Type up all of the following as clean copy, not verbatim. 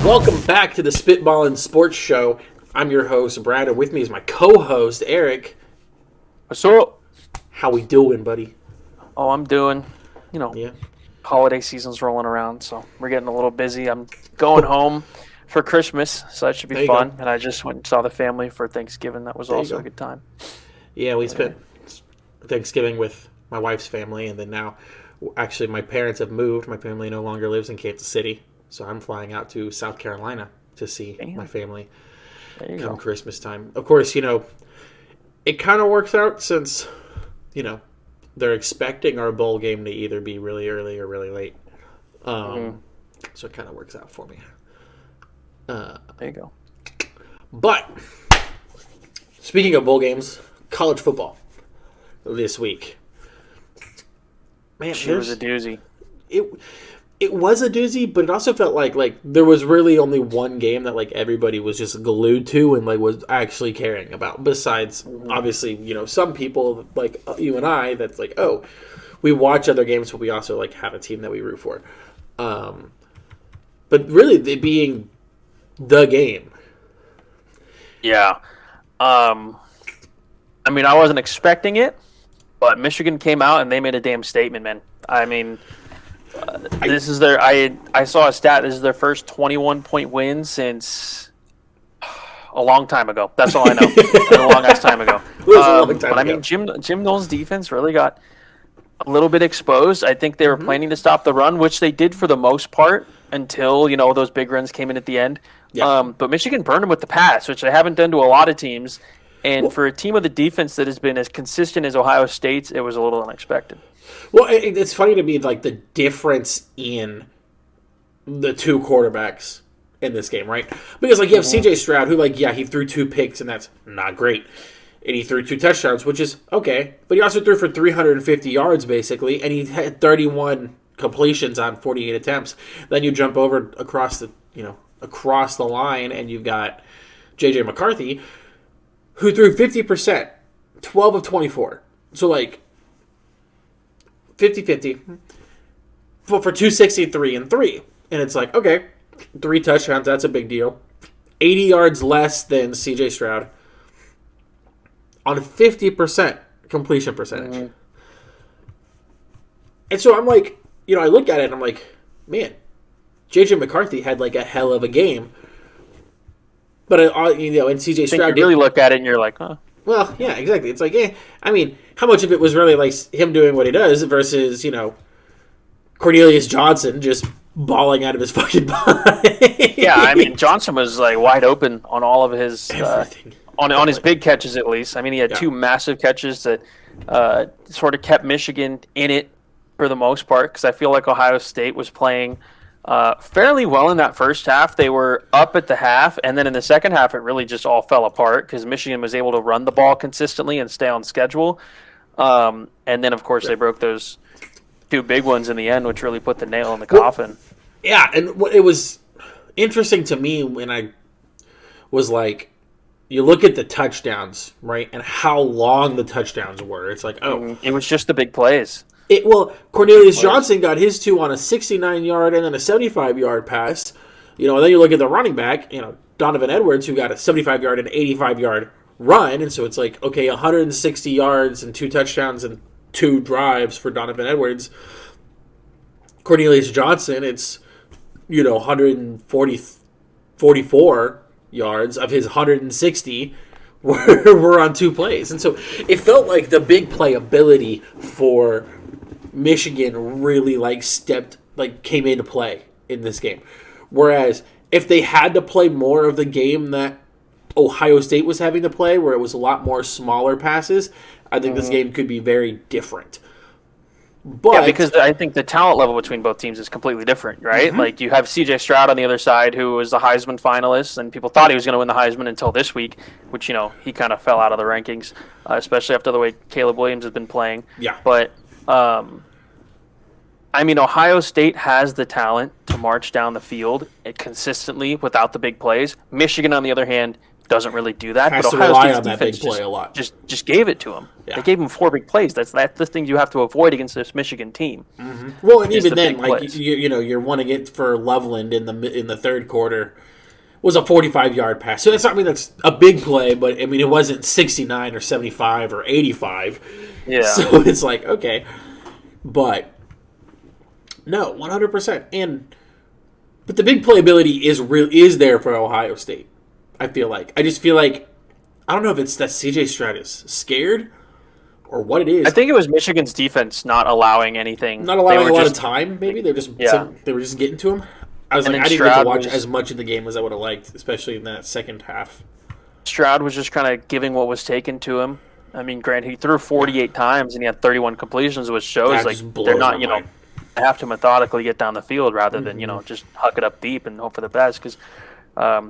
Welcome back to the Spittballin Sports Show. I'm your host, Brad, and with me is my co-host, Erik. What's up? How we doing, buddy? Oh, I'm doing, Yeah. holiday season's rolling around, so we're getting a little busy. I'm going home for Christmas, so that should There be you fun. go. And I just went and saw the family for Thanksgiving. That was There you also go. a good time. Yeah, we spent Thanksgiving with my wife's family, and then now, actually, my parents have moved. My family no longer lives in Kansas City, so I'm flying out to South Carolina to see Damn. my family There you come go. Christmas time. Of course, it kind of works out since, they're expecting our bowl game to either be really early or really late. So it kind of works out for me. There you go. But speaking of bowl games, college football this week. Man, She was a doozy. it was a doozy, but it also felt like there was really only one game that everybody was just glued to and was actually caring about. Besides, obviously, some people like you and I that's we watch other games, but we also have a team that we root for. But really, it being the game. Yeah. I wasn't expecting it, but Michigan came out and they made a damn statement, man. This is their. I saw a stat. This is their first 21-point win since a long time ago. That's all I know. A long ass time ago. It was a long time But ago. Jim Knowles' defense really got a little bit exposed. I think they were planning to stop the run, which they did for the most part until those big runs came in at the end. Yeah. But Michigan burned them with the pass, which they haven't done to a lot of teams. And for a team with a defense that has been as consistent as Ohio State's, it was a little unexpected. Well, it's funny to me, the difference in the two quarterbacks in this game, right? Because, you have C.J. Stroud, who, he threw 2 picks, and that's not great. And he threw 2 touchdowns, which is okay. But he also threw for 350 yards, basically, and he had 31 completions on 48 attempts. Then you jump over across the line, and you've got J.J. McCarthy, who threw 50%, 12 of 24. So, 50-50 for 263 and 3. And it's okay, 3 touchdowns, that's a big deal. 80 yards less than CJ Stroud on 50% completion percentage. Mm-hmm. And so I'm I look at it and I'm man, JJ McCarthy had a hell of a game. But, and CJ Stroud You really look at it and you're like, huh. Well, yeah, exactly. It's how much of it was really him doing what he does versus, Cornelius Johnson just balling out of his fucking body. Yeah, Johnson was wide open on all of his Everything. on his big catches at least. He had 2 massive catches that sort of kept Michigan in it for the most part because I feel like Ohio State was playing fairly well in that first half. They were up at the half, and then in the second half, it really just all fell apart because Michigan was able to run the ball consistently and stay on schedule. And then, of course, they broke those 2 big ones in the end, which really put the nail in the coffin. Yeah, and it was interesting to me when I was you look at the touchdowns, right, and how long the touchdowns were. It's It was just the big plays. Cornelius Johnson got his 2 on a 69-yard and then a 75-yard pass. And then you look at the running back, Donovan Edwards, who got a 75-yard and 85-yard run. And so it's 160 yards and 2 touchdowns and 2 drives for Donovan Edwards. Cornelius Johnson, it's, 144 yards of his 160 were on 2 plays. And so it felt like the big playability for Michigan really came into play in this game. Whereas if they had to play more of the game that Ohio State was having to play, where it was a lot more smaller passes, I think this game could be very different. But Yeah, because I think the talent level between both teams is completely different, right? You have C.J. Stroud on the other side, who was the Heisman finalist, and people thought he was going to win the Heisman until this week, which, he kind of fell out of the rankings, especially after the way Caleb Williams has been playing. Yeah. But, Ohio State has the talent to march down the field consistently without the big plays. Michigan, on the other hand, doesn't really do that. Has But to Ohio rely State's on that big defense play a lot. just gave it to him. Yeah. They gave him 4 big plays. That's the thing you have to avoid against this Michigan team. Mm-hmm. Well, and even the then, big like plays. you're wanting it for Loveland in the third quarter was a 45-yard pass. So that's, I mean, that's a big play, but I mean it wasn't 69 or 75 or 85. Yeah. So it's like, okay, but no, 100%. But the big playability is there for Ohio State. I feel like. I just feel like, I don't know if it's that CJ Stroud is scared or what it is. I think it was Michigan's defense not allowing anything. Not allowing a lot of time, maybe. They were just getting to him. I was And like, then I didn't get to Stroud watch was- as much of the game as I would have liked, especially in that second half. Stroud was just kind of giving what was taken to him. I mean, granted, he threw 48 times and he had 31 completions, which shows That like just blows they're my not, mind. have to methodically get down the field rather than, just huck it up deep and hope for the best because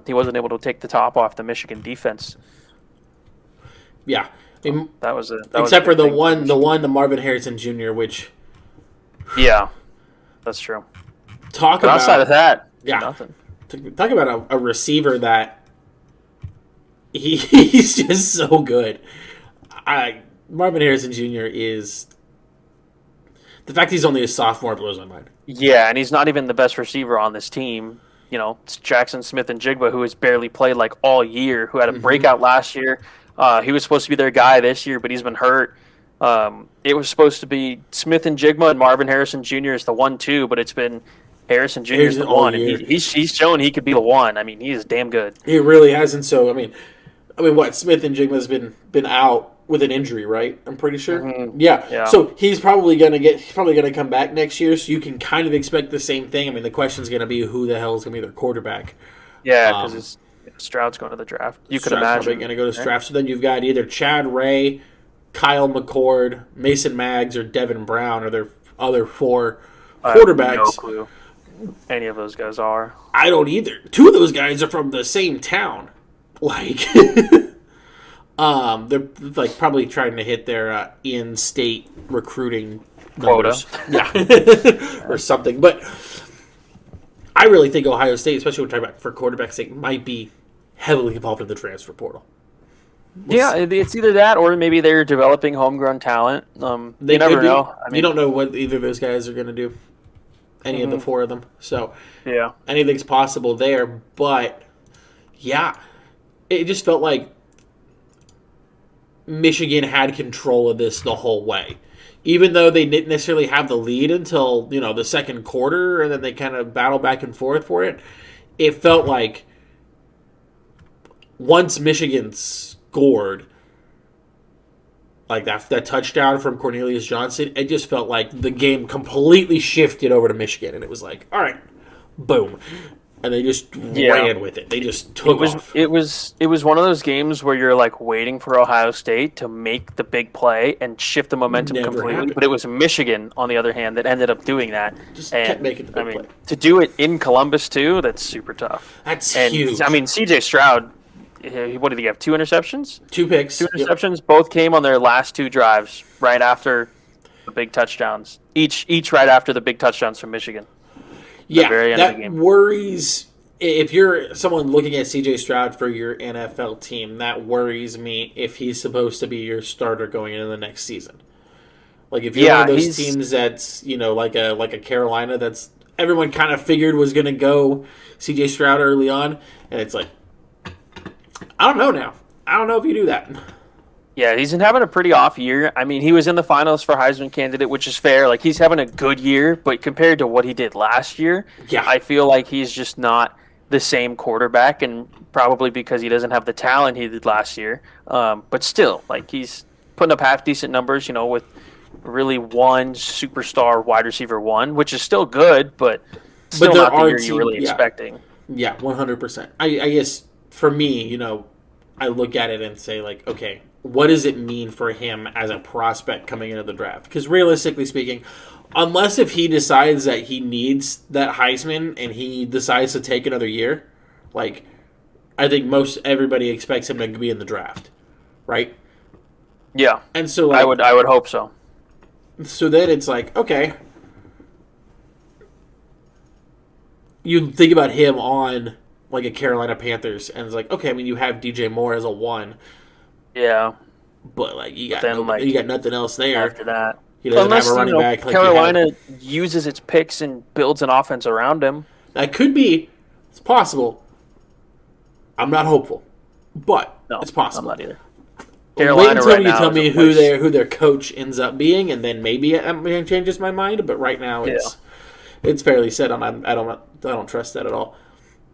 he wasn't able to take the top off the Michigan defense. Yeah. I mean, That was except a for big thing the Marvin Harrison Jr., which Yeah, that's true. talk But about outside of that, yeah, nothing. talk about a receiver that he's just so good. Marvin Harrison Jr. is, the fact he's only a sophomore blows my mind. Yeah, and he's not even the best receiver on this team. It's Jackson Smith and Jigba, who has barely played like all year, who had a breakout last year. He was supposed to be their guy this year, but he's been hurt. It was supposed to be Smith and Jigma and Marvin Harrison Jr. is the 1-2, but it's been Harrison Jr. is the all 1, year. and he's shown he could be the 1. I mean, he is damn good. He really hasn't. So I mean, what Smith and Jigma's been out with an injury, right? I'm pretty sure. Mm-hmm. Yeah. So he's probably gonna come back next year. So you can kind of expect the same thing. I mean, the question's gonna be who the hell is gonna be their quarterback. Yeah, because Stroud's going to the draft. You could Stroud's imagine. probably gonna go to the draft. So then you've got either Chad Ray, Kyle McCord, Mason Maggs, or Devin Brown are their other 4 quarterbacks. I have no clue any of those guys are. I don't either. 2 of those guys are from the same town. Like, they're like probably trying to hit their in-state recruiting numbers. Quota. Yeah, or something. But I really think Ohio State, especially when we're talking about for quarterback's sake, might be heavily involved in the transfer portal. Yeah, it's either that or maybe they're developing homegrown talent. They you never could be. know. I mean, You don't know what either of those guys are going to do. Any of the 4 of them. So yeah. anything's possible there. But yeah, it just felt like Michigan had control of this the whole way. Even though they didn't necessarily have the lead until, the second quarter, and then they kind of battled back and forth for it, it felt like once Michigan scored, like that touchdown from Cornelius Johnson, it just felt like the game completely shifted over to Michigan, and it was like, all right, boom. And they just ran with it. They just took off. It was one of those games where you're like waiting for Ohio State to make the big play and shift the momentum Never completely. happened. But it was Michigan, on the other hand, that ended up doing that. Just kept making the big play. To do it in Columbus too, that's super tough. That's huge. huge. I mean, CJ Stroud, what did he have? 2 interceptions? 2 picks. 2 interceptions. Both came on their last 2 drives, right after the big touchdowns. Each right after the big touchdowns from Michigan. Yeah, very end of the that game. worries. If you're someone looking at CJ Stroud for your NFL team, that worries me if he's supposed to be your starter going into the next season. Like if you're one of those teams that's like a Carolina that's everyone kind of figured was going to go CJ Stroud early on, and it's like I don't know now. I don't know if you do that. Yeah, he's been having a pretty off year. I mean, he was in the finals for Heisman candidate, which is fair. Like, he's having a good year, but compared to what he did last year, I feel like he's just not the same quarterback, and probably because he doesn't have the talent he did last year. But still, like, he's putting up half-decent numbers, with really one superstar wide receiver 1, which is still good, but still not the year you're really expecting. Yeah, 100%. I guess, for me, I look at it and say, like, okay, what does it mean for him as a prospect coming into the draft? Because realistically speaking, unless if he decides that he needs that Heisman and he decides to take another year, like, I think everybody expects him to be in the draft, right? Yeah, and so I would hope so. So then it's like, okay, you think about him on like a Carolina Panthers, and it's like, okay, I mean, you have DJ Moore as a 1, Yeah. but like you got Then, you got nothing else there. After that, He doesn't unless have a running back. Like Carolina uses its picks and builds an offense around him. That could be. It's possible. I'm not hopeful, but No, it's possible. I'm not either. Carolina wait until you tell me who their coach ends up being, and then maybe it changes my mind. But right now, it's fairly set. I don't trust that at all.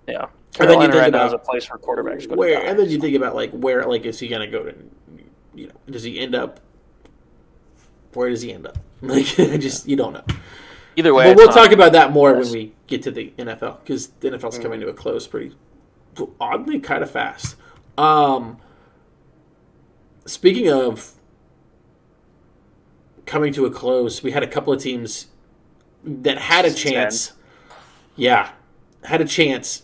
Yeah, Carolina right now is a place for quarterbacks. And then you think about where is he going to go to? Does he end up? Where does he end up? You don't know. Either way, but we'll talk about that more when we get to the NFL, because the NFL's coming to a close pretty oddly kind of fast. Speaking of coming to a close, we had a couple of teams that had a chance. Yeah, had a chance,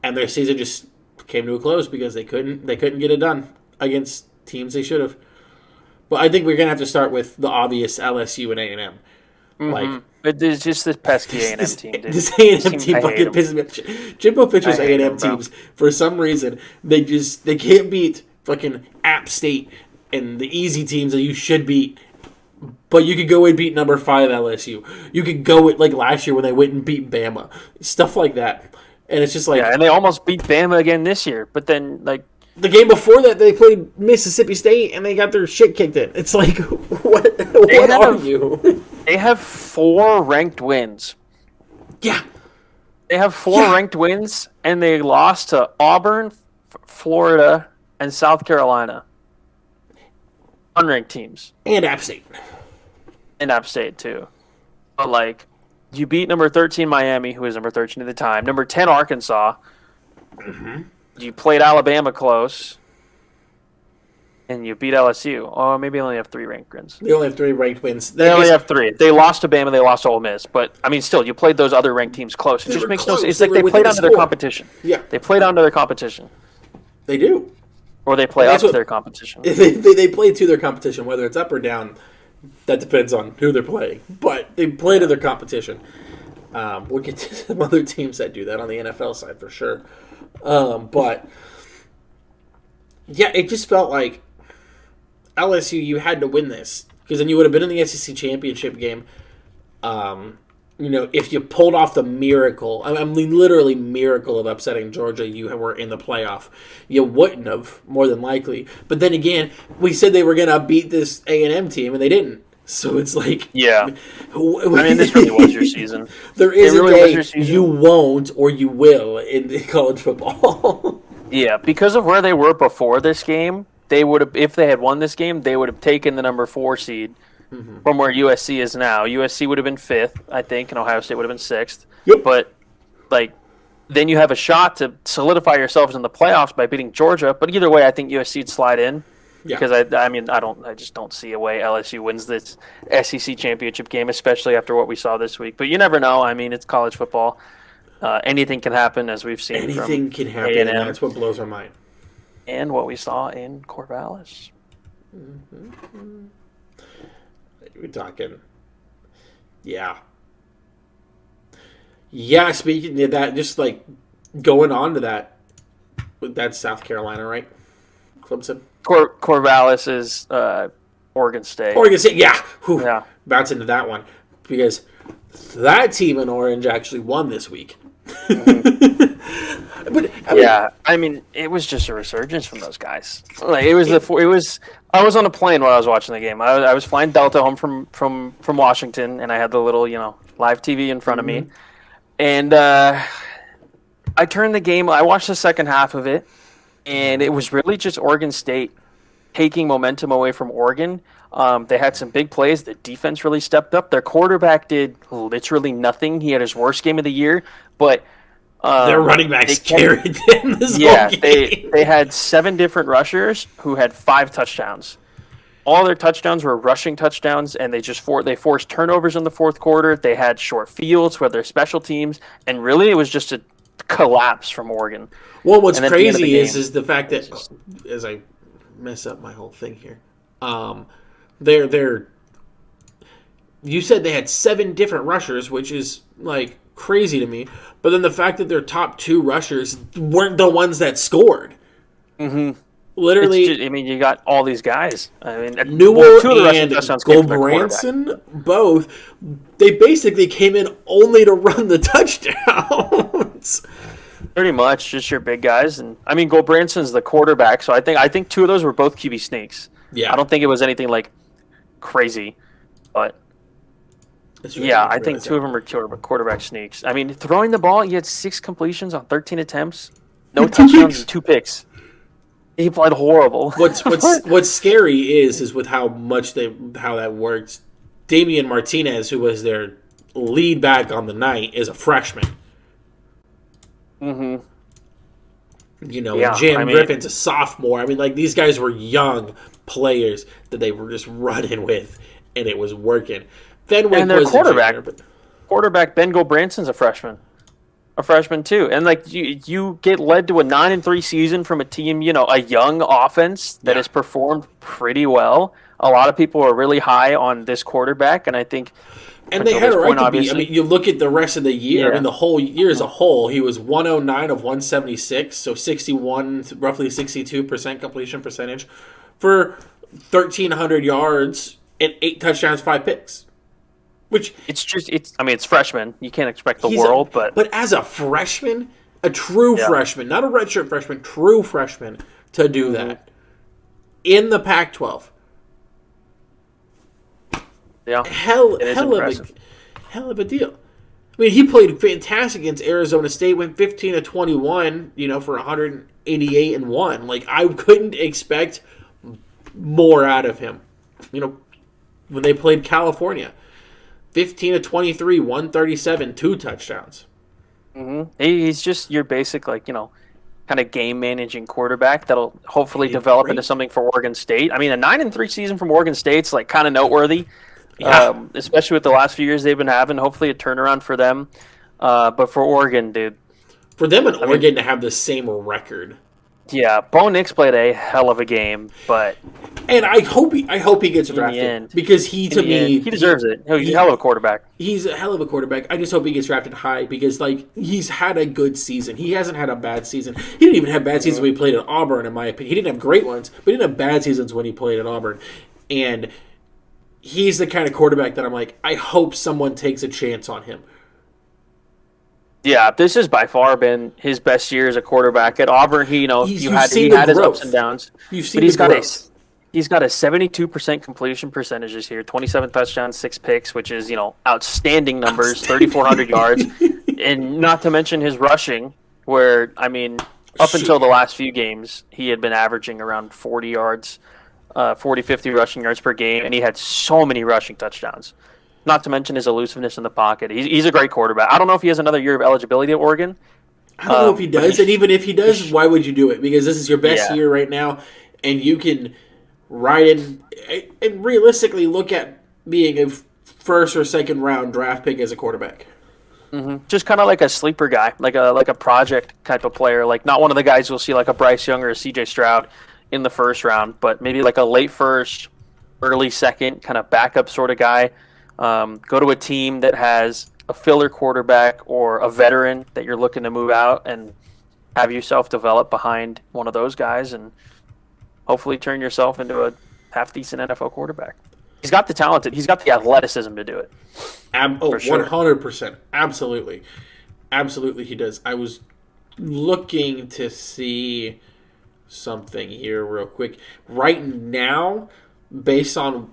and their season just came to a close because they couldn't get it done against teams they should have. But I think we're gonna have to start with the obvious LSU and A&M. But it's just this pesky A&M team. This A&M team fucking pisses me off. Jimbo Fisher's A&M teams, for some reason, they can't beat fucking App State and the easy teams that you should beat. But you could go and beat number 5 LSU. You could go with, like last year when they went and beat Bama. Stuff like that. And it's just like... Yeah, and they almost beat Bama again this year. But then, like... The game before that, they played Mississippi State, and they got their shit kicked in. It's like, what are you? They have 4 ranked wins. Yeah. They have 4 ranked wins, and they lost to Auburn, Florida, and South Carolina. Unranked teams. And App State. And App State, too. But, like, you beat number 13 Miami, who was number 13 at the time. Number 10 Arkansas. Mm-hmm. You played Alabama close, and you beat LSU. Oh, maybe they only have 3 ranked wins. They only have 3 ranked wins. They only have 3. They lost to Bama, they lost to Ole Miss. But, I mean, still, you played those other ranked teams close. It just makes no sense. It's like they played onto their competition. Yeah. They played onto their competition. They do. Or they play up to their competition. They play to their competition, whether it's up or down. That depends on who they're playing. But they play to their competition. We'll get to some other teams that do that on the NFL side for sure. But yeah, it just felt like LSU, you had to win this, because then you would have been in the SEC championship game. If you pulled off the miracle, I mean literally miracle of upsetting Georgia, you were in the playoff. You wouldn't have, more than likely. But then again, we said they were going to beat this A&M team, and they didn't. So it's like... Yeah. I mean, this really was your season. There is a day you won't or you will in college football. Yeah, because of where they were before this game, they would have, if they had won this game, they would have taken the number 4 seed from where USC is now. USC would have been 5th, I think, and Ohio State would have been 6th. Yep. But, like, then you have a shot to solidify yourselves in the playoffs by beating Georgia. But either way, I think USC would slide in. Yeah. Because I just don't see a way LSU wins this SEC championship game, especially after what we saw this week. But you never know. I mean, it's college football. Anything can happen, as we've seen. Anything can happen, and that's what blows our mind. And what we saw in Corvallis. Mm-hmm. We're talking, yeah. Speaking of that, just like going on to that, that's South Carolina, right? Clemson. Corvallis is Oregon State. Oregon State, yeah. Whew. Yeah. Bounce into that one, because that team in Orange actually won this week. Mm-hmm. But I mean, it was just a resurgence from those guys. Like it was. I was on a plane while I was watching the game. I was flying Delta home from Washington, and I had the little live TV in front of me, and I turned the game. I watched the second half of it, and it was really just Oregon State taking momentum away from Oregon. They had some big plays. The defense really stepped up. Their quarterback did literally nothing. He had his worst game of the year, but their running backs carried them this whole game. They had 7 different rushers who had 5 touchdowns. All their touchdowns were rushing touchdowns, and they forced turnovers in the fourth quarter. They had short fields for their special teams, and really it was just a collapse from Oregon. Well, what's crazy is the fact that, as I mess up my whole thing here, you said they had 7 different rushers, which is like crazy to me. But then the fact that their top 2 rushers weren't the ones that scored. Mm-hmm. Literally, you got all these guys. Newell 2 of the rushing and touchdowns came from their quarterback. Gulbranson, both, they basically came in only to run the touchdowns. Pretty much, just your big guys, and Gulbranson's the quarterback, so I think 2 of those were both QB sneaks. Yeah, I don't think it was anything like crazy, but I think 2 of them are quarterback sneaks. Throwing the ball, he had 6 completions on 13 attempts, no touchdowns, and 2 picks. He played horrible. What's scary is with how that works. Damian Martinez, who was their lead back on the night, is a freshman. Mm-hmm. And Jam Griffin's a sophomore. These guys were young players that they were just running with, and it was working. Fenwick and their was quarterback Ben Gulbranson's a freshman too. And you get led to a 9-3 season from a team, a young offense that has performed pretty well. A lot of people are really high on this quarterback, and I think. And they had a right to be. You look at the rest of the year. The whole year as a whole, he was 109 of 176, so 61, roughly 62% completion percentage for 1,300 yards and 8 touchdowns, 5 picks. Which it's freshman. You can't expect the world, but as a freshman, a true freshman, not a redshirt freshman, true freshman, to do that in the Pac-12. Yeah, hell of a deal. He played fantastic against Arizona State. Went 15 of 21, for 188 and 1. I couldn't expect more out of him. When they played California, 15 of 23, 137, 2 touchdowns. Mm-hmm. He's just your basic, kind of game managing quarterback that'll hopefully develop into something for Oregon State. A 9-3 season from Oregon State's kind of noteworthy. Yeah. Especially with the last few years they've been having. Hopefully a turnaround for them. But for Oregon, dude. For them and Oregon to have the same record. Yeah, Bo Nix played a hell of a game, but and I hope he gets drafted because he deserves it. He's a hell of a quarterback. He's a hell of a quarterback. I just hope he gets drafted high because he's had a good season. He hasn't had a bad season. He didn't even have bad seasons when he played at Auburn, in my opinion. He didn't have great ones, but he didn't have bad seasons when he played at Auburn. And he's the kind of quarterback that I'm I hope someone takes a chance on him. Yeah, this has by far been his best year as a quarterback at Auburn. He had his ups and downs. He's got a 72% completion percentage this year, 27 touchdowns, 6 picks, which is outstanding numbers, 3,400 yards, and not to mention his rushing, where up until the last few games he had been averaging around 40 yards, 50 rushing yards per game, and he had so many rushing touchdowns. Not to mention his elusiveness in the pocket. He's a great quarterback. I don't know if he has another year of eligibility at Oregon. I don't know if he does. And even if he does, why would you do it? Because this is your best year right now, and you can ride in and realistically look at being a first or second round draft pick as a quarterback. Mm-hmm. Just kind of like a sleeper guy, like a project type of player. Not one of the guys you'll see like a Bryce Young or a C.J. Stroud in the first round, but maybe like a late first, early second kind of backup sort of guy. Go to a team that has a filler quarterback or a veteran that you're looking to move out and have yourself develop behind one of those guys and hopefully turn yourself into a half-decent NFL quarterback. He's got the talent. He's got the athleticism to do it. 100%. Absolutely. Absolutely he does. I was looking to see something here real quick. Right now, based on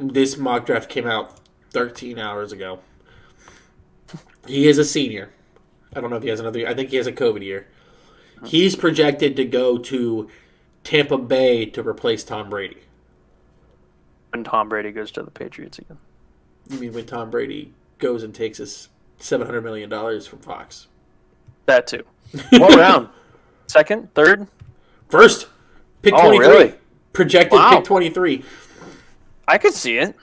this mock draft came out 13 hours ago. He is a senior. I don't know if he has another year. I think he has a COVID year. He's projected to go to Tampa Bay to replace Tom Brady. When Tom Brady goes to the Patriots again. You mean when Tom Brady goes and takes his $700 million from Fox? That too. What round? Second? Third? First. Pick 23. Really? Projected pick 23. I could see it.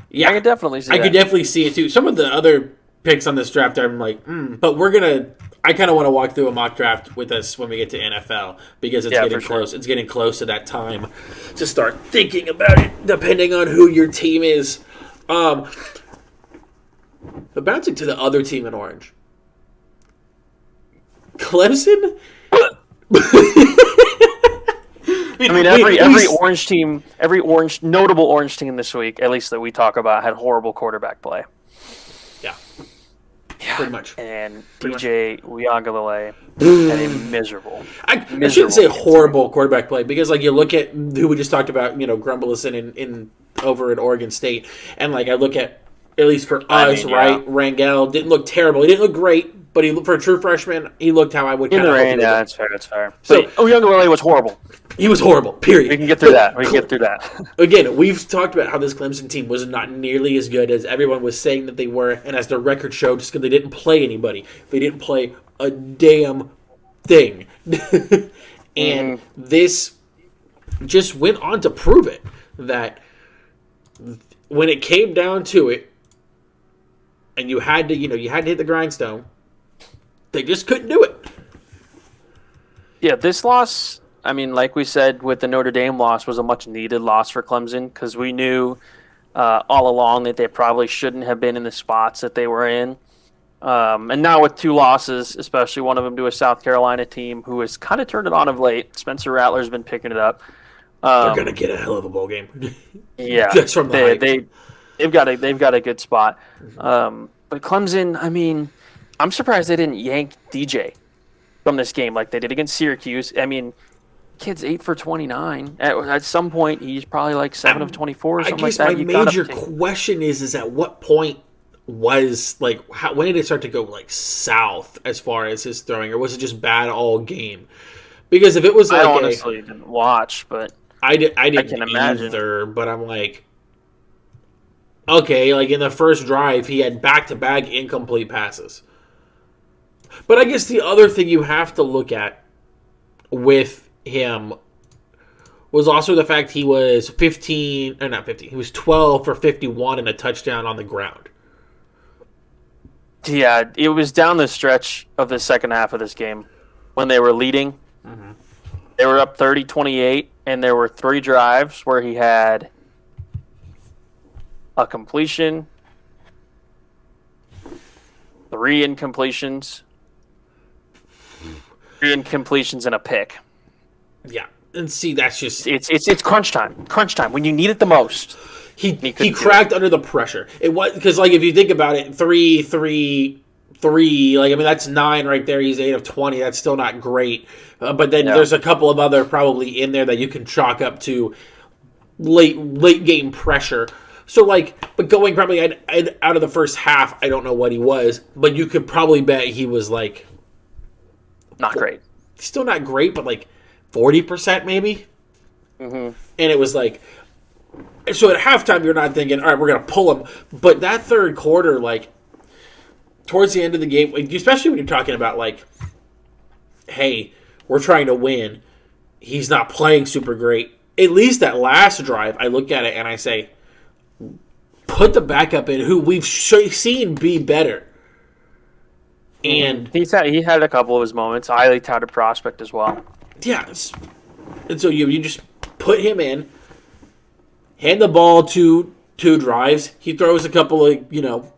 Yeah. I could definitely see it. I could definitely see it too. Some of the other picks on this draft, I'm like, but I kind of want to walk through a mock draft with us when we get to NFL because it's getting close. It's getting close to that time to start thinking about it, depending on who your team is. But bouncing to the other team in orange. Clemson? I mean, every notable orange team this week, at least that we talk about, had horrible quarterback play. Yeah. Pretty much. And DJ Uiagalelei had a miserable. I shouldn't say horrible quarterback play because, like, you look at who we just talked about, Grumbleson in over at Oregon State, and like I look at least for us, right? Rangel didn't look terrible. He didn't look great, but for a true freshman, he looked how I would. In the rain, yeah, that's fair. That's fair. So Uiagalelei was horrible. He was horrible. Period. We can get through that. Again, we've talked about how this Clemson team was not nearly as good as everyone was saying that they were, and as their record showed, just because they didn't play anybody, they didn't play a damn thing, and this just went on to prove it that when it came down to it, and you had to hit the grindstone, they just couldn't do it. Yeah, this loss. I mean, like we said, with the Notre Dame loss, was a much-needed loss for Clemson because we knew all along that they probably shouldn't have been in the spots that they were in. And now with 2 losses, especially one of them to a South Carolina team who has kind of turned it on of late, Spencer Rattler's been picking it up. They're going to get a hell of a bowl game. Yeah, just from the they've got a good spot. But Clemson, I mean, I'm surprised they didn't yank DJ from this game like they did against Syracuse. I mean, kid's 8 for 29. At some point, he's probably like 7 of 24 or something like that. I guess my major question is at what point was, like, when did it start to go, like, south as far as his throwing? Or was it just bad all game? Because if it was like I honestly didn't watch, but I didn't imagine. either, but I'm like, okay, like in the first drive, he had back-to-back incomplete passes. But I guess the other thing you have to look at with him was also the fact he was 12 for 51 and a touchdown on the ground. Yeah, it was down the stretch of the second half of this game when they were leading. Mm-hmm. They were up 30-28, and there were 3 drives where he had a completion, 3 incompletions, and a pick. Yeah, and see, that's just it's crunch time. Crunch time when you need it the most. He cracked under the pressure. It was because, like, if you think about it, 3, 3, 3. Like, I mean, that's 9 right there. He's 8 of 20. That's still not great. But then there's a couple of other probably in there that you can chalk up to late game pressure. So, like, but going probably out of the first half, I don't know what he was, but you could probably bet he was like not great. Still not great, but like 40% maybe. Mm-hmm. And it was like, so at halftime you're not thinking, all right, we're gonna pull him. But that third quarter, like towards the end of the game, especially when you're talking about like, hey, we're trying to win. He's not playing super great. At least that last drive, I look at it and I say, put the backup in who we've seen be better. And he had a couple of his moments. Highly touted prospect as well. Yeah. And so you just put him in, hand the ball to 2 drives. He throws a couple of,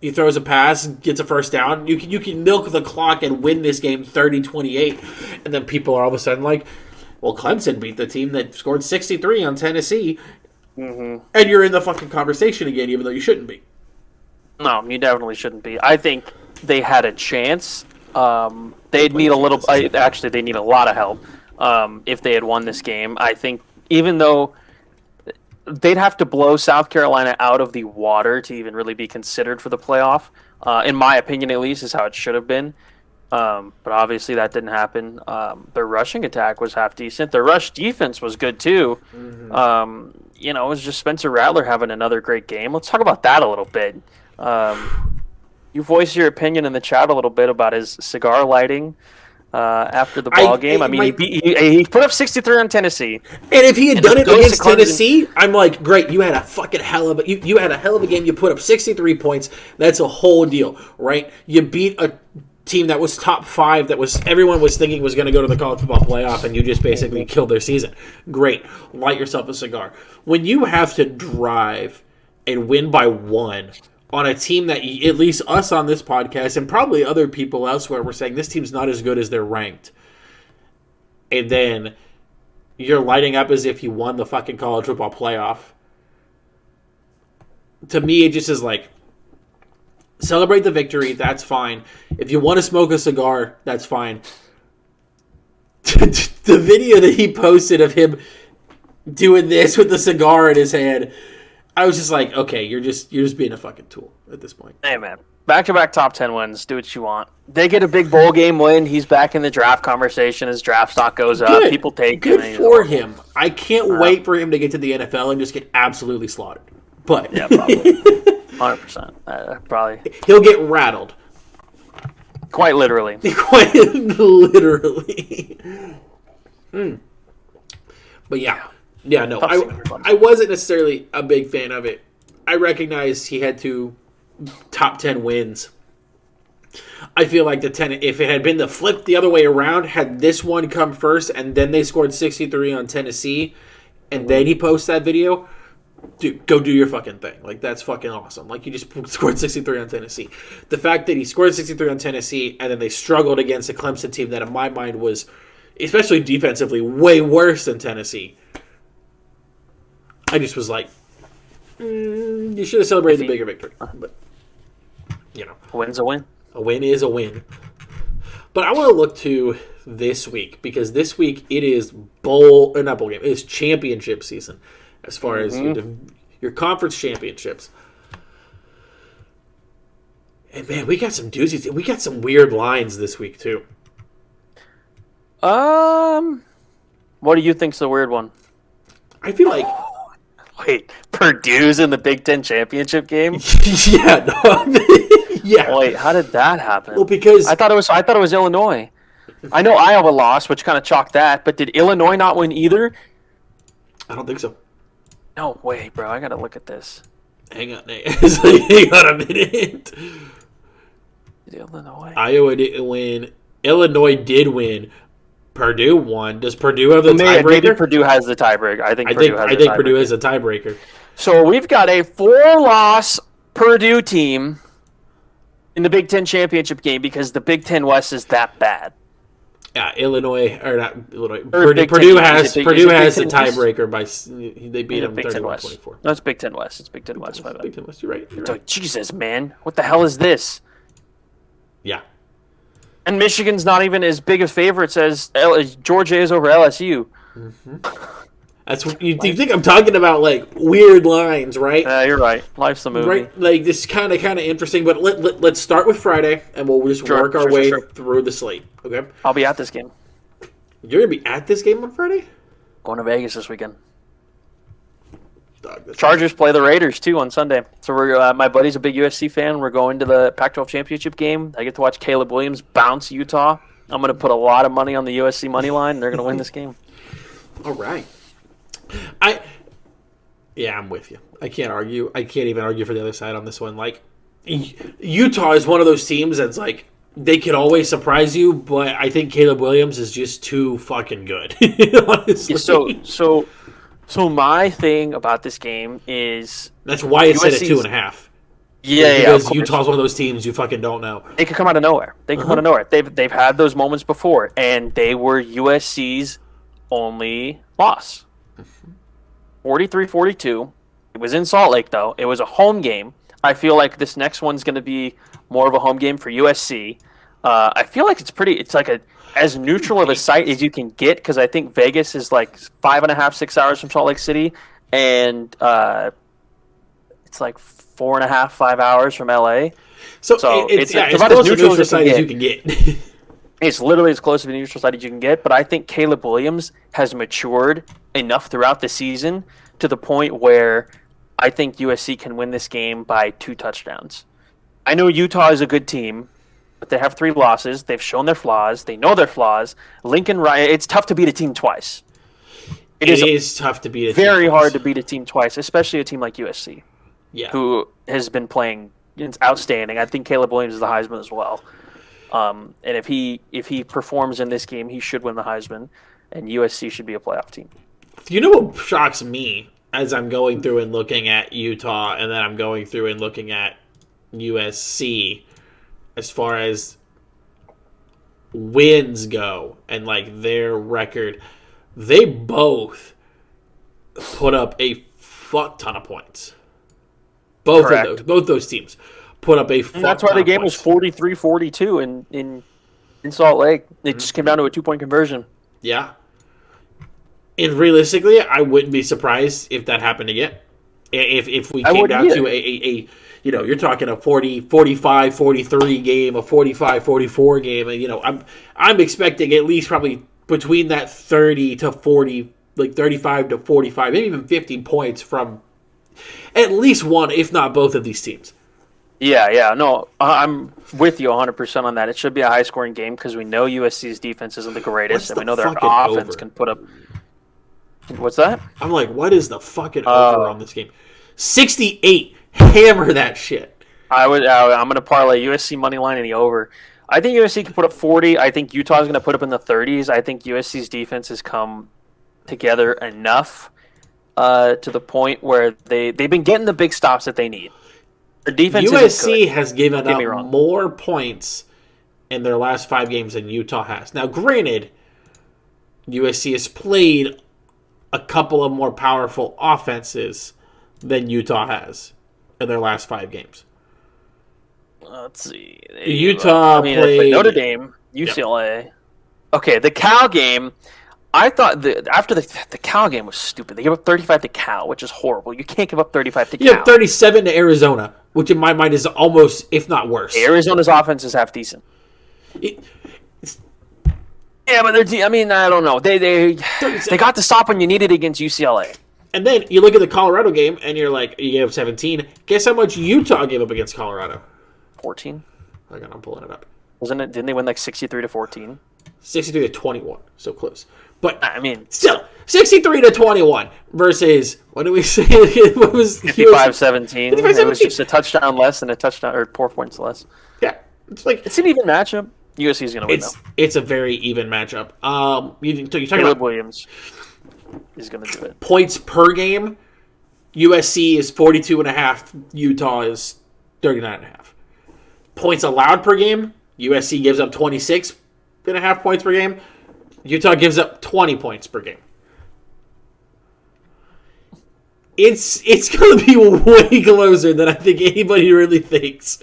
he throws a pass, gets a first down. You can milk the clock and win this game 30-28. And then people are all of a sudden like, well, Clemson beat the team that scored 63 on Tennessee. Mm-hmm. And you're in the fucking conversation again, even though you shouldn't be. No, you definitely shouldn't be. I think they had a chance. They'd need a little. Actually, they need a lot of help if they had won this game. I think even though they'd have to blow South Carolina out of the water to even really be considered for the playoff, in my opinion, at least, is how it should have been. But obviously that didn't happen. Their rushing attack was half decent. Their rush defense was good too. Mm-hmm. It was just Spencer Rattler having another great game. Let's talk about that a little bit. You voice your opinion in the chat a little bit about his cigar lighting after the ball game. He put up 63 on Tennessee. And if he had done it against Tennessee, I'm like, great, you had a fucking hell of a you had a hell of a game. You put up 63 points. That's a whole deal, right? You beat a team that was top 5 that everyone was thinking was going to go to the college football playoff, and you just basically killed their season. Great. Light yourself a cigar. When you have to drive and win by 1 on a team that at least us on this podcast and probably other people elsewhere were saying this team's not as good as they're ranked. And then you're lighting up as if you won the fucking college football playoff. To me, it just is like, celebrate the victory, that's fine. If you want to smoke a cigar, that's fine. The video that he posted of him doing this with the cigar in his hand, I was just like, okay, you're just being a fucking tool at this point. Hey, man. Back-to-back top 10 wins. Do what you want. They get a big bowl game win. He's back in the draft conversation. His draft stock goes up. People take him. Good for him. I can't wait for him to get to the NFL and just get absolutely slaughtered. But yeah, probably. 100%. Probably. He'll get rattled. Quite literally. Quite literally. But yeah. Yeah, no. I wasn't necessarily a big fan of it. I recognized he had 2 top 10 wins. I feel like the 10, if it had been the flip the other way around, had this one come first and then they scored 63 on Tennessee and then he posts that video, dude, go do your fucking thing. Like, that's fucking awesome. Like, you just scored 63 on Tennessee. The fact that he scored 63 on Tennessee and then they struggled against a Clemson team that in my mind was, especially defensively, way worse than Tennessee. I just was like, you should have celebrated the bigger victory. But, you know. A win's a win. A win is a win. But I want to look to this week, because this week it is it is championship season as far as your conference championships. And man, we got some doozies. We got some weird lines this week too. What do you think's the weird one? I feel like wait, Purdue's in the Big Ten championship game? Yeah, no. Yeah. Wait, how did that happen? Well, because I thought it was Illinois. I know Iowa lost, which kind of chalked that, but did Illinois not win either? I don't think so. No way, bro. I gotta look at this. Hang on, Nate. Hang on a minute. Illinois. Iowa didn't win. Illinois did win. Purdue won. Does Purdue have the tiebreaker? Maybe Purdue has the tiebreaker. I think Purdue has a tiebreaker. So we've got a 4-loss Purdue team in the Big Ten championship game because the Big Ten West is that bad. Yeah, Purdue has the tiebreaker by they beat them 31-24. No, it's Big Ten West. It's Big Ten West. Big Ten West. You're right. Like, Jesus, man, what the hell is this? Yeah. And Michigan's not even as big of favorites as Georgia is over LSU. Mm-hmm. That's what you think. I'm talking about like weird lines, right? You're right. Life's the movie, right? Like this kind of interesting. But let's start with Friday, and we'll just work our way through the slate. Okay. I'll be at this game. You're gonna be at this game on Friday? Going to Vegas this weekend. Chargers play the Raiders too on Sunday. So we're my buddy's a big USC fan. We're going to the Pac-12 championship game. I get to watch Caleb Williams bounce Utah. I'm going to put a lot of money on the USC money line. They're going to win this game. All right. I'm with you. I can't argue. I can't even argue for the other side on this one. Like, Utah is one of those teams that's like, they could always surprise you, but I think Caleb Williams is just too fucking good. Honestly. Yeah, so my thing about this game is that's why it's set at 2.5. Yeah, because Utah's one of those teams you fucking don't know. They could come out of nowhere. They've had those moments before, and they were USC's only loss. 43-42. It was in Salt Lake, though. It was a home game. I feel like this next one's going to be more of a home game for USC. I feel like it's like as neutral of a site as you can get, because I think Vegas is like 5.5, 6 hours from Salt Lake City, and it's like 4.5, 5 hours from LA. So it's about as neutral of a site as you can get. It's literally as close to a neutral site as you can get, but I think Caleb Williams has matured enough throughout the season to the point where I think USC can win this game by 2 touchdowns. I know Utah is a good team, but they have 3 losses. They've shown their flaws. They know their flaws. Lincoln Riley, it's tough to beat a team twice. It is tough to beat a team very twice. hard to beat a team twice, especially a team like USC, who has been playing outstanding. I think Caleb Williams is the Heisman as well. And if he performs in this game, he should win the Heisman, and USC should be a playoff team. You know what shocks me as I'm going through and looking at Utah, and then I'm going through and looking at USC as far as wins go and like their record, they both put up a fuck ton of points. Both those teams put up a fuck ton of points. That's why the game was 43-42 in Salt Lake. It just came down to a 2-point conversion. Yeah. And realistically, I wouldn't be surprised if that happened again. If we came down to a you're talking a 45-43 game, a 45-44 game, and I'm expecting at least probably between that 30 to 40, like 35 to 45, maybe even 50 points from at least one, if not both of these teams. Yeah, no, I'm with you 100% on that. It should be a high-scoring game because we know USC's defense isn't the greatest, and we know their offense can put up. What's that? I'm like, what is the fucking over on this game? 68. Hammer that shit. I'm going to parlay USC money line and the over. I think USC can put up 40. I think Utah's going to put up in the 30s. I think USC's defense has come together enough to the point where they've been getting the big stops that they need. Their defense USC has given up more points in their last 5 games than Utah has. Now, granted, USC has played a couple of more powerful offenses than Utah has in their last 5 games. Let's see. Utah played Notre Dame, UCLA. Yep. Okay, the Cal game. I thought after the Cal game was stupid. They gave up 35 to Cal, which is horrible. You can't give up 35 to Cal. You have 37 to Arizona, which in my mind is almost, if not worse. Arizona's offense is half decent. Yeah, but I don't know. They got the stop when you needed against UCLA. And then you look at the Colorado game, and you're like, you gave up 17. Guess how much Utah gave up against Colorado? 14. Hang on, I'm pulling it up. Didn't they win like 63-14? 63-21, so close. But still, 63-21 versus what do we say? What was 55-17? It was just a touchdown less and a touchdown or 4 points less. Yeah, it's an even matchup. USC is going to win. It's a very even matchup. You're talking Caleb about Williams is going to do it. Points per game. USC is 42.5. Utah is 39.5. Points allowed per game. USC gives up 26.5 points per game. Utah gives up 20 points per game. It's going to be way closer than I think anybody really thinks.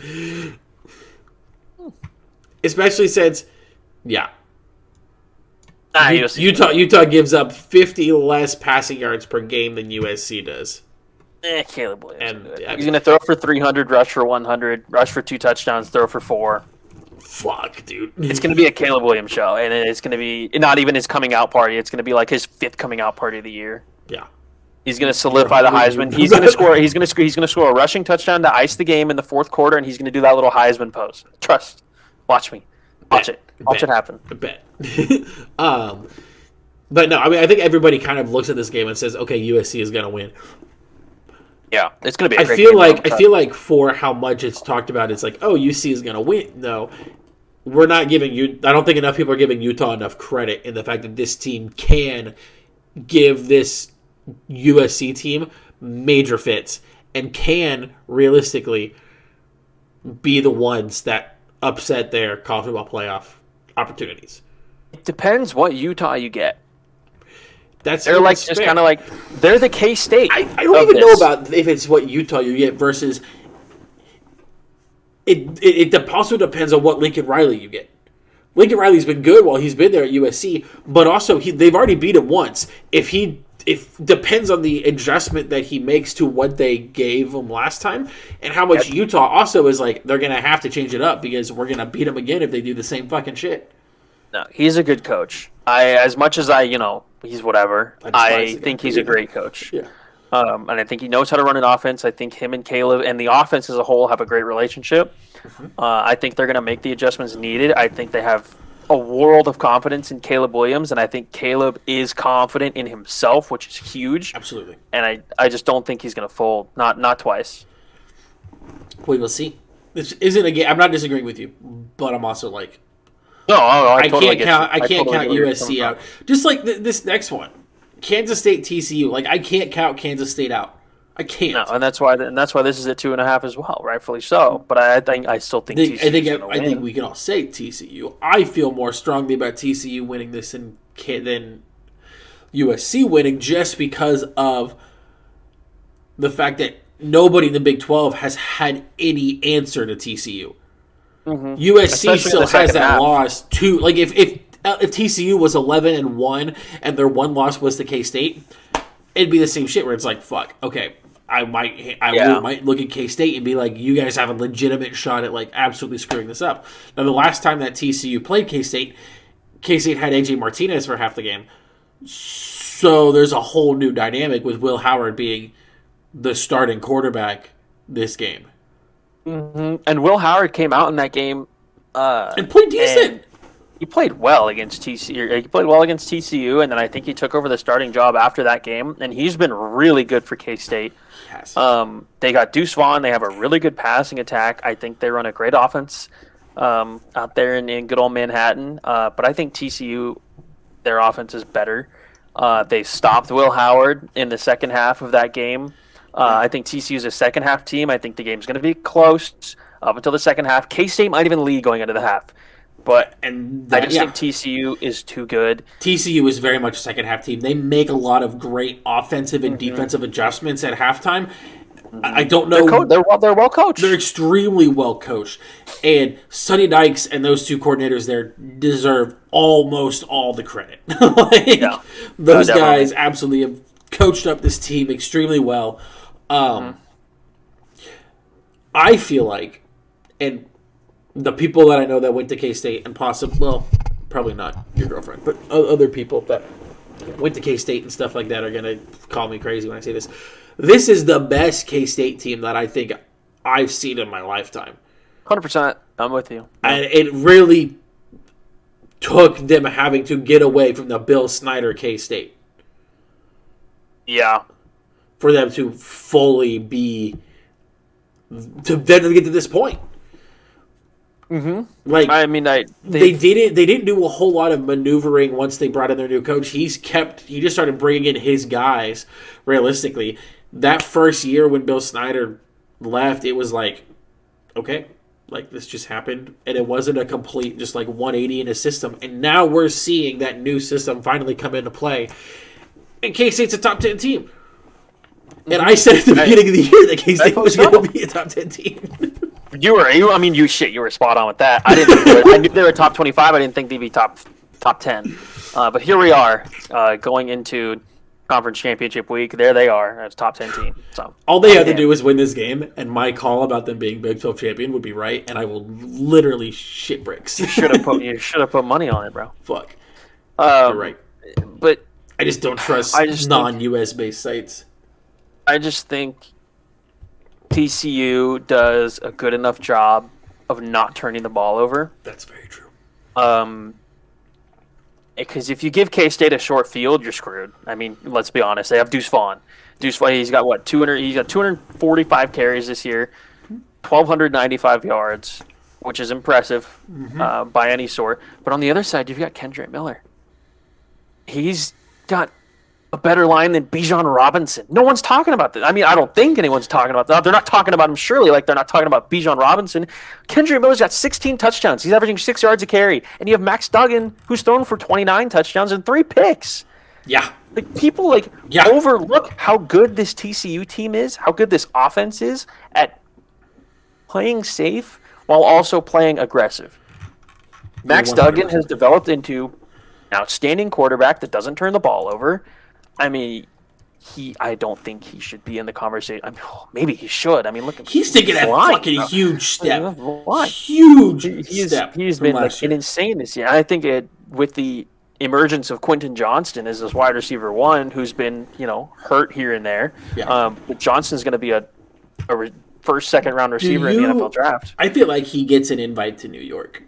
Especially since, Utah gives up 50 less passing yards per game than USC does. Caleb Williams. He's going to throw for 300, rush for 100, rush for 2 touchdowns, throw for 4. Fuck, dude. It's going to be a Caleb Williams show, and it's going to be not even his coming out party. It's going to be like his 5th coming out party of the year. Yeah. He's going to solidify the Heisman. He's going to score. He's going to score a rushing touchdown to ice the game in the 4th quarter, and he's going to do that little Heisman pose. Trust. Watch me. Watch it happen. I bet. But no, I think everybody kind of looks at this game and says, "Okay, USC is going to win." Yeah, it's going to be. I feel like for how much it's talked about, it's like, "Oh, UC is going to win." No, we're not giving you. I don't think enough people are giving Utah enough credit in the fact that this team can give this USC team major fits and can realistically be the ones that upset their college football playoff opportunities. It depends what Utah you get. They're like just kind of like they're the K-State. I don't even know about if it's what Utah you get versus. It also depends on what Lincoln Riley you get. Lincoln Riley's been good while he's been there at USC, but also they've already beat him once. If depends on the adjustment that he makes to what they gave him last time, and how much Utah also is like they're gonna have to change it up because we're gonna beat him again if they do the same fucking shit. No, he's a good coach. As much as he's whatever. I think he's a great coach. Yeah. And I think he knows how to run an offense. I think him and Caleb and the offense as a whole have a great relationship. Mm-hmm. I think they're going to make the adjustments needed. I think they have a world of confidence in Caleb Williams, and I think Caleb is confident in himself, which is huge. Absolutely. And I just don't think he's going to fold. Not twice. We will see. This isn't a game. I'm not disagreeing with you, but I'm also like, I totally can't count USC out. Just like this next one, Kansas State TCU. Like I can't count Kansas State out. I can't. No, and that's why this is at 2.5 as well, rightfully so. But I still think TCU. I think we can all say TCU. I feel more strongly about TCU winning this than USC winning, just because of the fact that nobody in the Big 12 has had any answer to TCU. Mm-hmm. USC Especially still has that half. loss too. Like if TCU was 11-1 and their one loss was to K-State, it'd be the same shit where it's like, fuck, okay, I might look at K-State and be like, you guys have a legitimate shot at like absolutely screwing this up. Now the last time that TCU played K-State had AJ Martinez for half the game. So there's a whole new dynamic with Will Howard being the starting quarterback this game. Mm-hmm. And Will Howard came out in that game and played decent. He played well against TCU. He played well against TCU, and then I think he took over the starting job after that game. And he's been really good for K-State. Yes. They got Deuce Vaughn. They have a really good passing attack. I think they run a great offense out there in good old Manhattan. But I think TCU, their offense is better. They stopped Will Howard in the second half of that game. I think TCU is a second half team. I think the game's going to be close up until the second half. K-State might even lead going into the half. But I just think TCU is too good. TCU is very much a second half team. They make a lot of great offensive and defensive adjustments at halftime. I don't know. They're well coached. They're extremely well coached. And Sonny Dykes and those two coordinators there deserve almost all the credit. Those guys absolutely have coached up this team extremely well. I feel like, and the people that I know that went to K-State and probably not your girlfriend, but other people that went to K-State and stuff like that are going to call me crazy when I say this. This is the best K-State team that I think I've seen in my lifetime. 100%. I'm with you. And it really took them having to get away from the Bill Snyder K-State. Yeah. For them to fully be, to them get to this point. Mm-hmm. Like, I mean, they didn't do a whole lot of maneuvering once they brought in their new coach. He just started bringing in his guys. Realistically, that first year when Bill Snyder left, it was like, okay, like this just happened, and it wasn't a complete just like 180 in a system. And now we're seeing that new system finally come into play. And K-State's a top 10 team. And I said at the beginning of the year that K-State was going to be a top 10 team. You were spot on with that. I knew they were top 25. I didn't think they'd be top 10. But here we are, going into conference championship week. There they are as top 10 team. So all they had to do was win this game, and my call about them being Big 12 champion would be right, and I will literally shit bricks. You should have put money on it, bro. Fuck. You're right. But I just don't trust non-US based sites. I just think TCU does a good enough job of not turning the ball over. That's very true. Because if you give K-State a short field, you're screwed. I mean, let's be honest. They have Deuce Vaughn. He's got what, 200? He's got 245 carries this year, 1,295 yards, which is impressive by any sort. But on the other side, you've got Kendrick Miller. He's got a better line than Bijan Robinson. No one's talking about this. I mean, I don't think anyone's talking about that. They're not talking about him, surely, like they're not talking about Bijan Robinson. Kendrick Miller's got 16 touchdowns. He's averaging 6 yards a carry. And you have Max Duggan, who's thrown for 29 touchdowns and 3 picks. Yeah. Like, people overlook how good this TCU team is, how good this offense is at playing safe while also playing aggressive. Max Duggan has developed into an outstanding quarterback that doesn't turn the ball over. I mean, I don't think he should be in the conversation. I mean, maybe he should. I mean, look, he's taking that fucking huge step. Step. He's been like an insane this year. I think with the emergence of Quentin Johnston as this wide receiver one, who's been hurt here and there. Yeah. But Johnston's going to be a first, second round receiver in the NFL draft. I feel like he gets an invite to New York.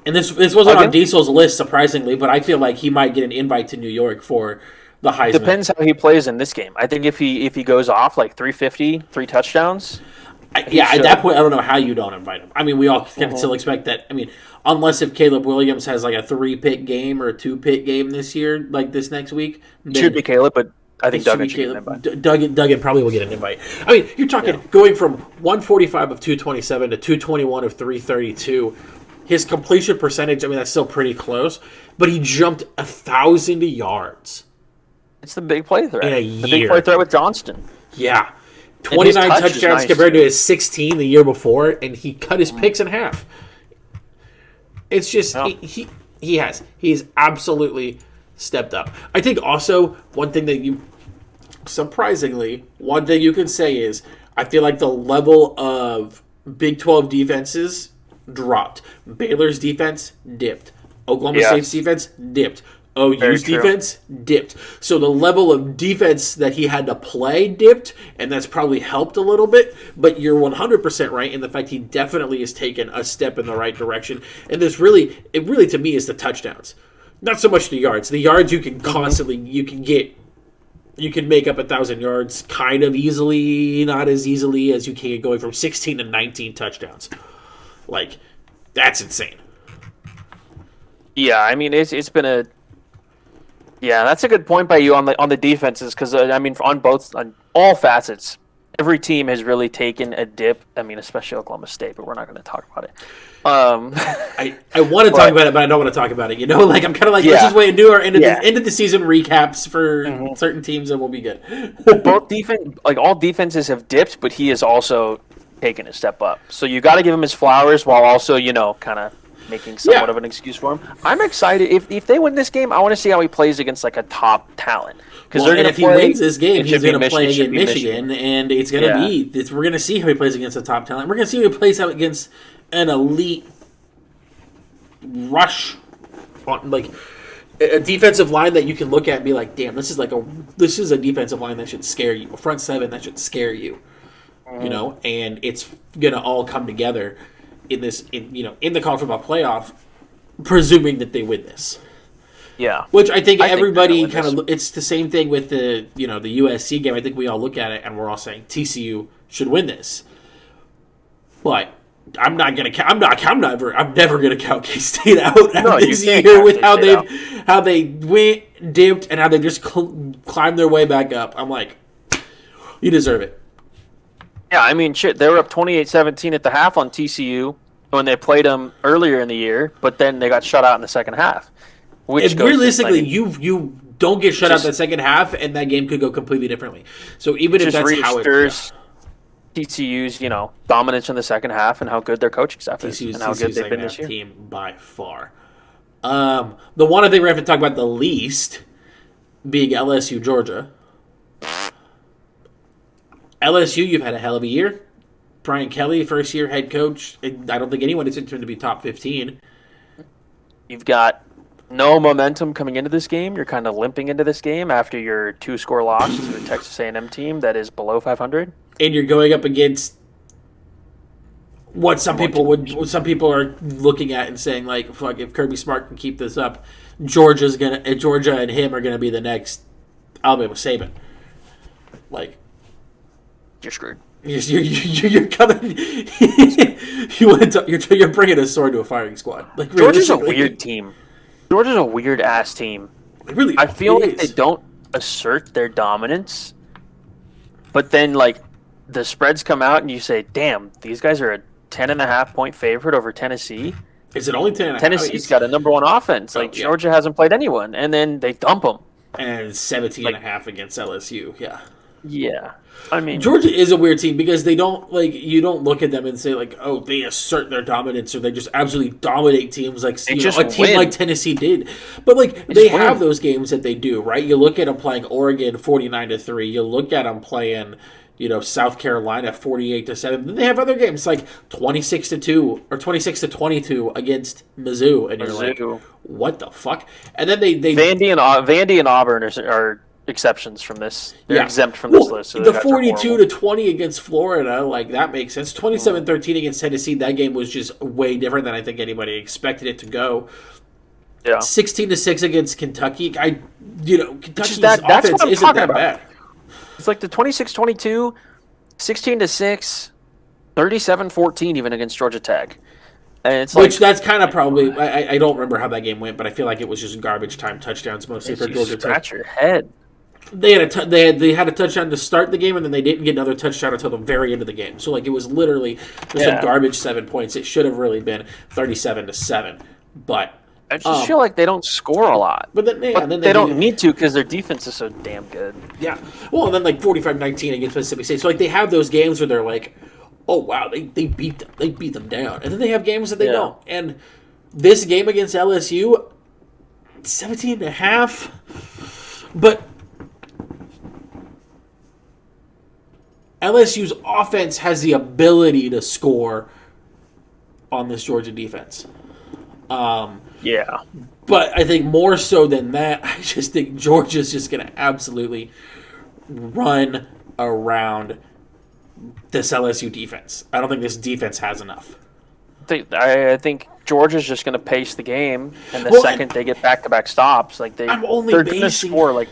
And this wasn't on Diesel's list, surprisingly, but I feel like he might get an invite to New York for the Heisman. Depends how he plays in this game. I think if he goes off like 350, 3 touchdowns. At that point, I don't know how you don't invite him. I mean, we all can still expect that. I mean, unless if Caleb Williams has like a 3-pick game or a 2-pick game this year, like this next week. It should be Caleb, but I think Duggan should get an invite. Duggan probably will get an invite. I mean, you're talking going from 145 of 227 to 221 of 332. His completion percentage, I mean, that's still pretty close, but he jumped 1,000 yards. It's the big play threat. In a year. The big play threat with Johnston. Yeah. 29 touchdowns compared to his 16 the year before, and he cut his picks in half. It's just, he's absolutely stepped up. I think also one thing you can say is I feel like the level of Big 12 defenses dropped. Baylor's defense dipped. Oklahoma State's defense dipped. OU's defense dipped. So the level of defense that he had to play dipped, and that's probably helped a little bit. But you're 100% right in the fact he definitely has taken a step in the right direction. And it really to me is the touchdowns. Not so much the yards. The yards you can constantly, you can make up 1,000 yards kind of easily, not as easily as you can going from 16 to 19 touchdowns. Like, that's insane. Yeah, I mean, it's been that's a good point by you on the defenses because I mean on all facets, every team has really taken a dip. I mean, especially Oklahoma State, but we're not going to talk about it. I want to talk about it, but I don't want to talk about it. You know, like I'm kind of like let's just wait and do our end of the season recaps for certain teams, and we'll be good. All defenses have dipped, but he has also taken a step up. So you got to give him his flowers while also kind of making somewhat of an excuse for him. I'm excited if they win this game. I want to see how he plays against like a top talent because if he wins this game, he's going to play against Michigan, and it's going to be. We're going to see how he plays against a top talent. We're going to see how he plays out against an elite rush, like a defensive line that you can look at and be like, "Damn, this is a defensive line that should scare you. A front seven that should scare you." You know, and it's going to all come together in the college football playoff, presuming that they win this. Yeah. Which I think everybody kind of, it's the same thing with the USC game. I think we all look at it and we're all saying TCU should win this. But I'm never going to count K-State out this year with how they went, dipped, and how they just climbed their way back up. I'm like, you deserve it. Yeah, I mean, shit, they were up 28-17 at the half on TCU when they played them earlier in the year, but then they got shut out in the second half. Realistically, you don't get shut out in the second half, and that game could go completely differently. So even if that's how it goes. TCU's, dominance in the second half and how good their coaching staff is and how good they've been this year. Team by far. The one I think we're going to talk about the least being LSU, Georgia. LSU, you've had a hell of a year. Brian Kelly, first-year head coach. I don't think anyone is intended to be top 15. You've got no momentum coming into this game. You're kind of limping into this game after your 2-score loss to the Texas A&M team that is below 500. And you're going up against what some people are looking at and saying, like, fuck, if Kirby Smart can keep this up, Georgia and him are gonna be the next Alabama Saban. Like, you're screwed. You're coming. You're bringing a sword to a firing squad. Like, Georgia's a weird team. Georgia's a weird ass team. Really, I feel like they don't assert their dominance, but then like the spreads come out and you say, "Damn, these guys are a 10.5 point favorite over Tennessee." Is it only 10.5? Tennessee's got a number one offense. Georgia hasn't played anyone, and then they dump them. And 17.5 against LSU. Yeah. Yeah. I mean, Georgia is a weird team because they don't you don't look at them and say like, oh, they assert their dominance or they just absolutely dominate teams like a team like Tennessee did. But like they have those games that they do, right? You look at them playing Oregon 49-3. You look at them playing, South Carolina 48-7. Then they have other games like 26-2 or 26-22 against Mizzou, and you're like, what the fuck? And then they Vandy and Auburn are exceptions from this. They're exempt from this list. So the 42-20 against Florida, like that makes sense. 27-13 against Tennessee, that game was just way different than I think anybody expected it to go. Yeah. 16-6 against Kentucky. Kentucky's offense isn't that bad. It's like the 26-22, 16-6, 37-14 even against Georgia Tech. And it's that's kind of probably I don't remember how that game went, but I feel like it was just garbage time touchdowns mostly for Georgia Tech. Scratch your head. they had a touchdown to start the game, and then they didn't get another touchdown until the very end of the game. So like it was literally just a garbage 7 points. It should have really been 37-7, but I just feel like they don't score a lot. But then they don't need to because their defense is so damn good. Yeah. Well, and then like 45-19 against Mississippi State. So like they have those games where they're like, oh wow, they beat them down, and then they have games that they don't. And this game against LSU, 17.5, but LSU's offense has the ability to score on this Georgia defense. But I think more so than that, I just think Georgia's just going to absolutely run around this LSU defense. I don't think this defense has enough. I think Georgia's just going to pace the game, and second they get back-to-back stops, like they're going to score. Like,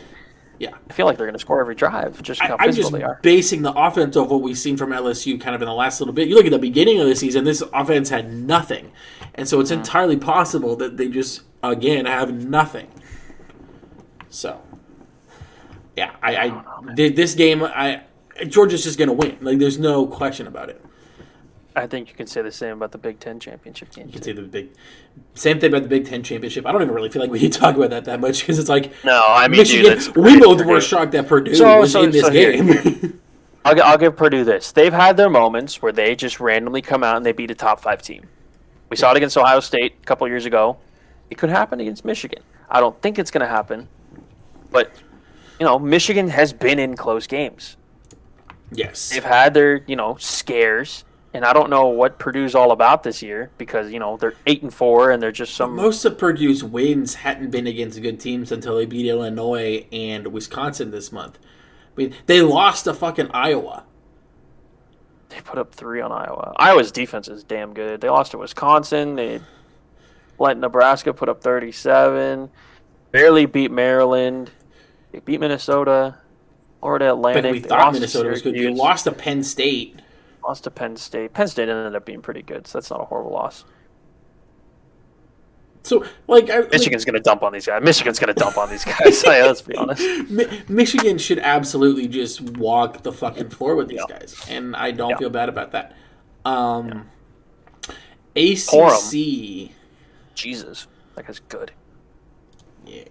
I feel like they're going to score every drive. Just how physical they are. I'm just basing the offense of what we've seen from LSU kind of in the last little bit. You look at the beginning of the season, this offense had nothing, and so it's entirely possible that they just again have nothing. So, this game, Georgia's just going to win. Like, there's no question about it. I think you can say the same about the Big Ten championship game. You can say same thing about the Big Ten championship. I don't even really feel like we need to talk about that much because it's like Michigan. Dude, we both were shocked that Purdue was in this game. I'll give Purdue this. They've had their moments where they just randomly come out and they beat a top 5 team. We saw it against Ohio State a couple years ago. It could happen against Michigan. I don't think it's going to happen, but Michigan has been in close games. Yes, they've had their scares. And I don't know what Purdue's all about this year because, they're 8-4 and they're just some... Most of Purdue's wins hadn't been against good teams until they beat Illinois and Wisconsin this month. I mean, they lost to fucking Iowa. They put up 3 on Iowa. Iowa's defense is damn good. They lost to Wisconsin. They let Nebraska put up 37. Barely beat Maryland. They beat Minnesota. Florida Atlantic. But we thought Minnesota was good. You lost to Penn State. Lost to Penn State. Penn State ended up being pretty good, so that's not a horrible loss. So, Michigan's going to dump on these guys. Michigan's going to dump on these guys. Let's be honest. Michigan should absolutely just walk the fucking floor with these guys, and I don't feel bad about that. ACC. Jesus, that guy's good. Yeah.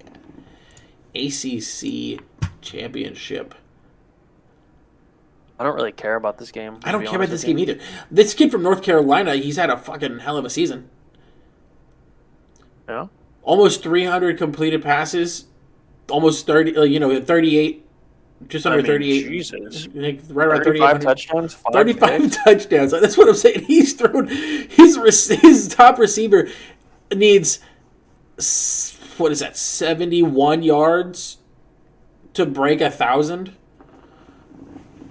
ACC championship. I don't really care about this game. I don't care about this game either. This kid from North Carolina, he's had a fucking hell of a season. Yeah. Almost 300 completed passes. Almost 30, 38, just under 38. Jesus. Right around 35 touchdowns? 35 touchdowns. That's what I'm saying. He's thrown, his top receiver needs, 71 yards to break 1,000?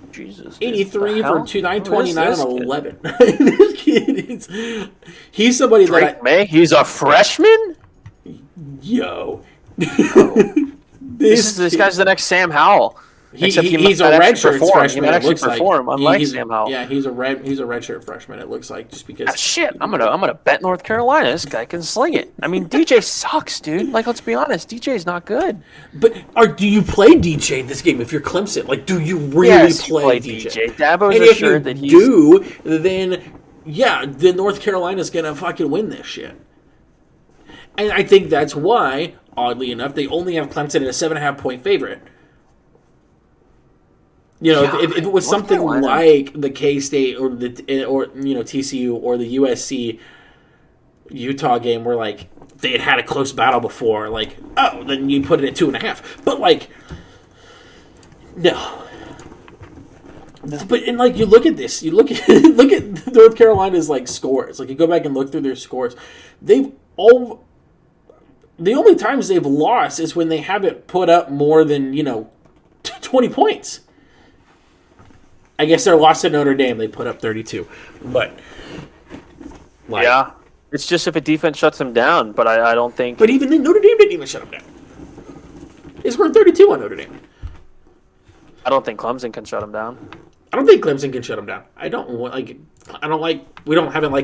Jesus. 83 for 929 and 11. This kid he's somebody Drake May? He's a freshman? Yo. This guy's the next Sam Howell. He's a redshirt freshman. He might actually perform, unlike Sam Howell. Yeah, he's a redshirt freshman. It looks like just because. Shit, I'm gonna bet North Carolina. This guy can sling it. I mean, DJ sucks, dude. Like, let's be honest, DJ's not good. But do you play DJ in this game? If you're Clemson, like, do you really play DJ? Dabo's and assured that he's. Then North Carolina's gonna fucking win this shit. And I think that's why, oddly enough, they only have Clemson at a 7.5 point favorite. If it was something like the K-State or TCU or the USC Utah game where like they had a close battle before, like, oh, then you put it at 2.5. But like, no. But you look at this, you look at North Carolina's like scores. Like you go back and look through their scores, the only times they've lost is when they haven't put up more than 20 points. I guess their loss to Notre Dame, they put up 32. But, it's just if a defense shuts them down, but I don't think... But even then, Notre Dame didn't even shut them down. They scored 32 on Notre Dame. I don't think Clemson can shut them down. I don't think Clemson can shut them down. We haven't liked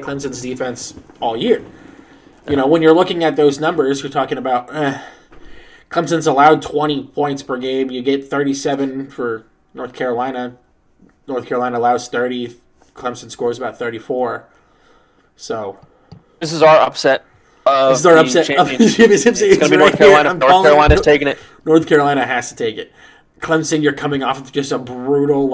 Clemson's defense all year. When you're looking at those numbers, you're talking about... Clemson's allowed 20 points per game. You get 37 for North Carolina. North Carolina allows 30. Clemson scores about 34. So this is our upset. This is our upset. It's going to be North Carolina. North Carolina's taking it. North Carolina has to take it. Clemson, you're coming off of just a brutal,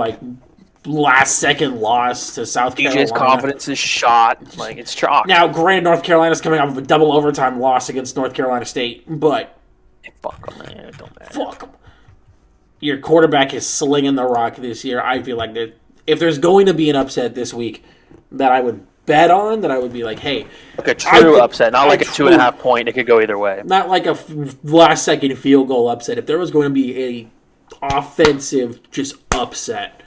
last-second loss to South Carolina. DJ's confidence is shot. It's chalk. Now, granted, North Carolina's coming off of a double overtime loss against North Carolina State, but fuck them, man. It don't matter. Fuck them. Your quarterback is slinging the rock this year. I feel like if there's going to be an upset this week that I would bet on, that I would be like, hey. Like a true upset, not like a 2.5 point. It could go either way. Not like a last-second field goal upset. If there was going to be a offensive just upset,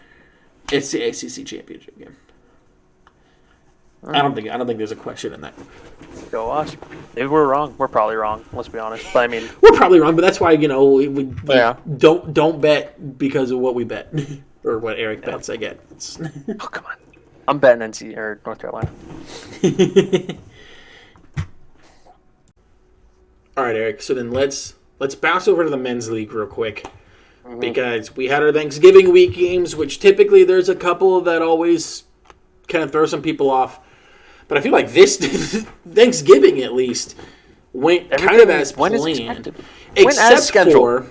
it's the ACC championship game. I don't think there's a question in that. Go us. Maybe we're wrong. We're probably wrong. Let's be honest. But I mean, we're probably wrong. But that's why we don't bet because of what we bet or what Erik bets. I get. Oh come on. I'm betting NC or North Carolina. All right, Erik. So then let's bounce over to the men's league real quick. Because we had our Thanksgiving week games, which typically there's a couple that always kind of throw some people off. But I feel like this Thanksgiving, at least, went kind of as planned. Except for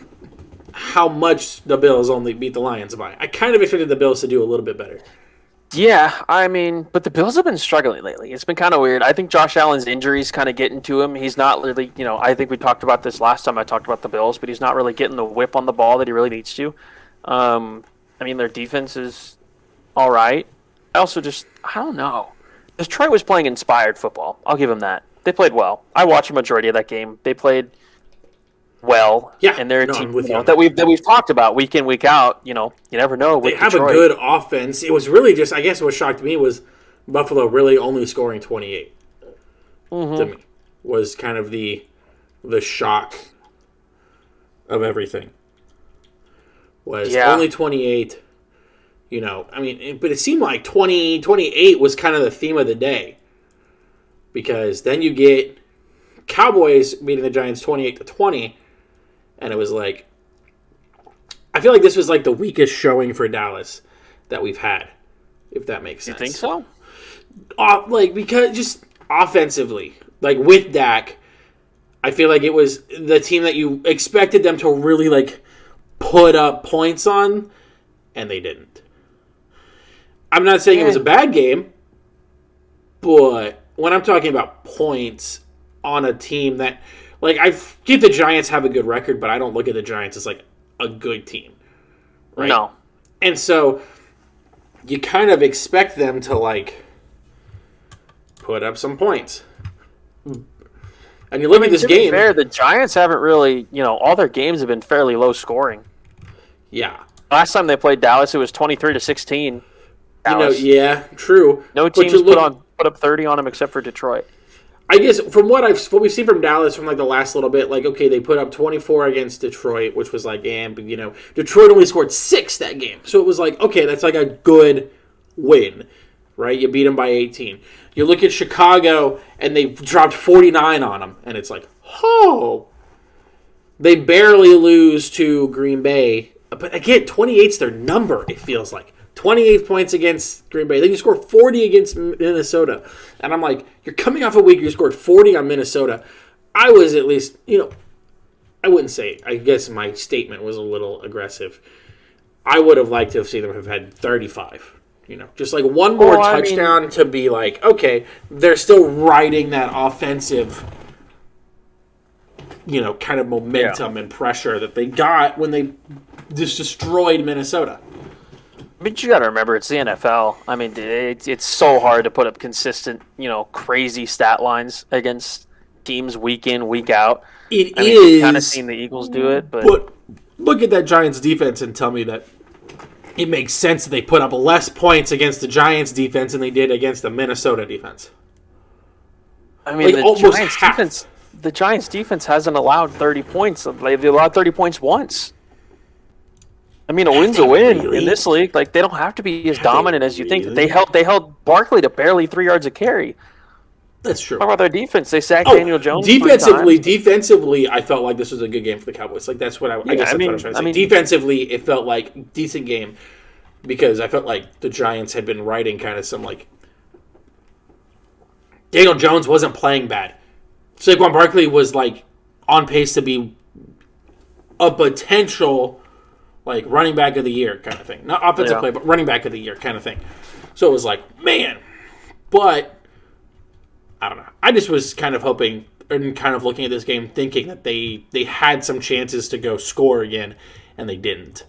how much the Bills only beat the Lions by. I kind of expected the Bills to do a little bit better. Yeah, I mean, but the Bills have been struggling lately. It's been kind of weird. I think Josh Allen's injuries kind of getting to him. He's not really, I think we talked about this last time I talked about the Bills, but he's not really getting the whip on the ball that he really needs to. I mean, their defense is all right. I don't know. Detroit was playing inspired football. I'll give them that. They played well. I watched a majority of that game. They played well. Yeah, and they're a team that we've talked about week in, week out. You never know. They have Detroit. A good offense. It was really just, I guess what shocked me was Buffalo really only scoring 28. To me was kind of the shock of everything. Was only 28. I mean, but it seemed like 28 was kind of the theme of the day. Because then you get Cowboys beating the Giants 28-20, and it was like, I feel like this was like the weakest showing for Dallas that we've had, if that makes sense. You think so? Because just offensively, with Dak, I feel like it was the team that you expected them to really put up points on, and they didn't. I'm not saying it was a bad game, but when I'm talking about points on a team that, I think the Giants have a good record, but I don't look at the Giants as a good team, right? No. And so you kind of expect them to put up some points. And you look at this game. To be fair, the Giants haven't really, all their games have been fairly low scoring. Yeah. Last time they played Dallas, it was 23-16. Dallas. Yeah, true. No teams put up 30 on them except for Detroit. I guess from what we've seen from Dallas from the last little bit, okay, they put up 24 against Detroit, which was but Detroit only scored 6 that game, so it was okay, that's a good win, right? You beat them by 18. You look at Chicago and they dropped 49 on them, and it's they barely lose to Green Bay, but again, 28's their number. It feels like. 28 points against Green Bay. Then you scored 40 against Minnesota. And I'm you're coming off a week, you scored 40 on Minnesota. I was at least, I wouldn't say, I guess my statement was a little aggressive. I would have liked to have seen them have had 35. Just one more touchdown to be okay, they're still riding that offensive, kind of momentum and pressure that they got when they just destroyed Minnesota. But you got to remember, it's the NFL. I mean, it's so hard to put up consistent, crazy stat lines against teams week in, week out. We've kind of seen the Eagles do it, but look at that Giants defense and tell me that it makes sense that they put up less points against the Giants defense than they did against the Minnesota defense. I mean, the Giants defense hasn't allowed 30 points. They've allowed 30 points once. I mean, a win's a win in this league. They don't have to be as dominant as you think. They held Barkley to barely 3 yards a carry. That's true. Talk about their defense. They sacked Daniel Jones defensively, I felt like this was a good game for the Cowboys. Like that's what I guess that's what I was trying to say. Defensively, it felt like a decent game because I felt like the Giants had been riding kind of some like Daniel Jones wasn't playing bad. Saquon Barkley was like on pace to be a potential like running back of the year kind of thing. Not offensive play, but running back of the year kind of thing. So it was like, man, but I don't know. I just was kind of hoping and kind of looking at this game thinking that they had some chances to go score again, and they didn't.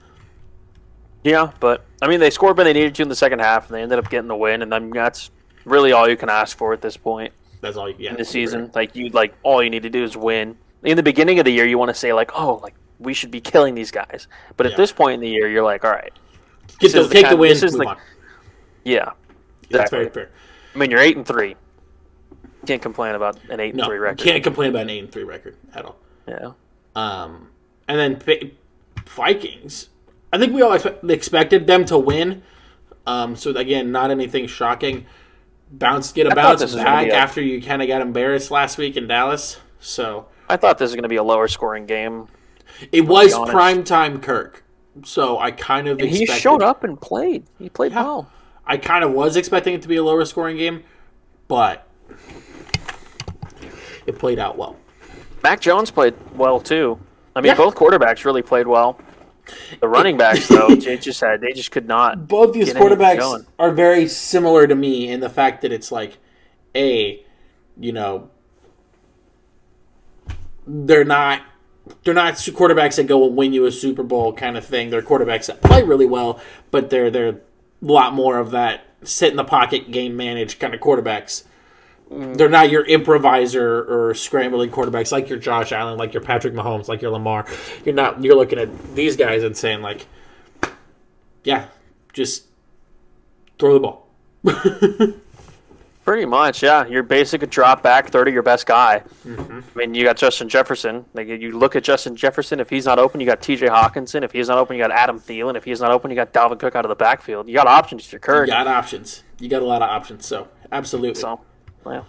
Yeah, but, I mean, they scored when they needed to in the second half, and they ended up getting the win, and then that's really all you can ask for at this point. That's all you in the season. Right. All you need to do is win. In the beginning of the year, you want to say, we should be killing these guys. But at this point in the year, you're like, all right. Take the win, move on. Yeah. Exactly. That's very fair. I mean, you're 8-3. Can't complain about an 8-3 record. Can't complain about an 8-3 record at all. Yeah. And then Vikings. I think we all expected them to win. So again, not anything shocking. Bounce back after you kind of got embarrassed last week in Dallas. So I thought this was going to be a lower scoring game. It was primetime Kirk. So I kind of expected. He showed up and played. He played well. I kind of was expecting it to be a lower scoring game, but it played out well. Mac Jones played well too. I mean, both quarterbacks really played well. The running backs, though, they just could not. Both these quarterbacks are very similar to me in the fact that it's like, they're not quarterbacks that go and win you a Super Bowl kind of thing. They're quarterbacks that play really well, but they're a lot more of that sit in the pocket, game manage kind of quarterbacks. They're not your improviser or scrambling quarterbacks like your Josh Allen, like your Patrick Mahomes, like your Lamar. You're looking at these guys and saying like, yeah, just throw the ball. Pretty much, yeah. You're basically a drop back, third of your best guy. Mm-hmm. I mean, you got Justin Jefferson. Like, you look at Justin Jefferson. If he's not open, you got T.J. Hawkinson. If he's not open, you got Adam Thielen. If he's not open, you got Dalvin Cook out of the backfield. You got options if you're Kirk. You got options. You got a lot of options. So absolutely. So, yeah.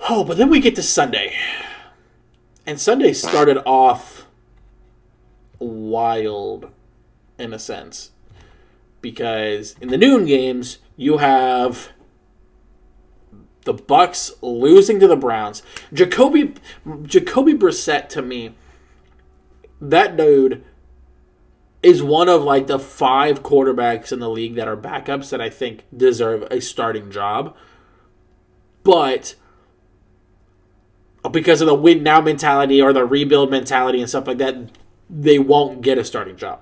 Oh, but then we get to Sunday, and Sunday started off wild in a sense because in the noon games you have the Bucks losing to the Browns. Jacoby Brissett, to me, that dude is one of like the 5 quarterbacks in the league that are backups that I think deserve a starting job. But because of the win now mentality or the rebuild mentality and stuff like that, they won't get a starting job.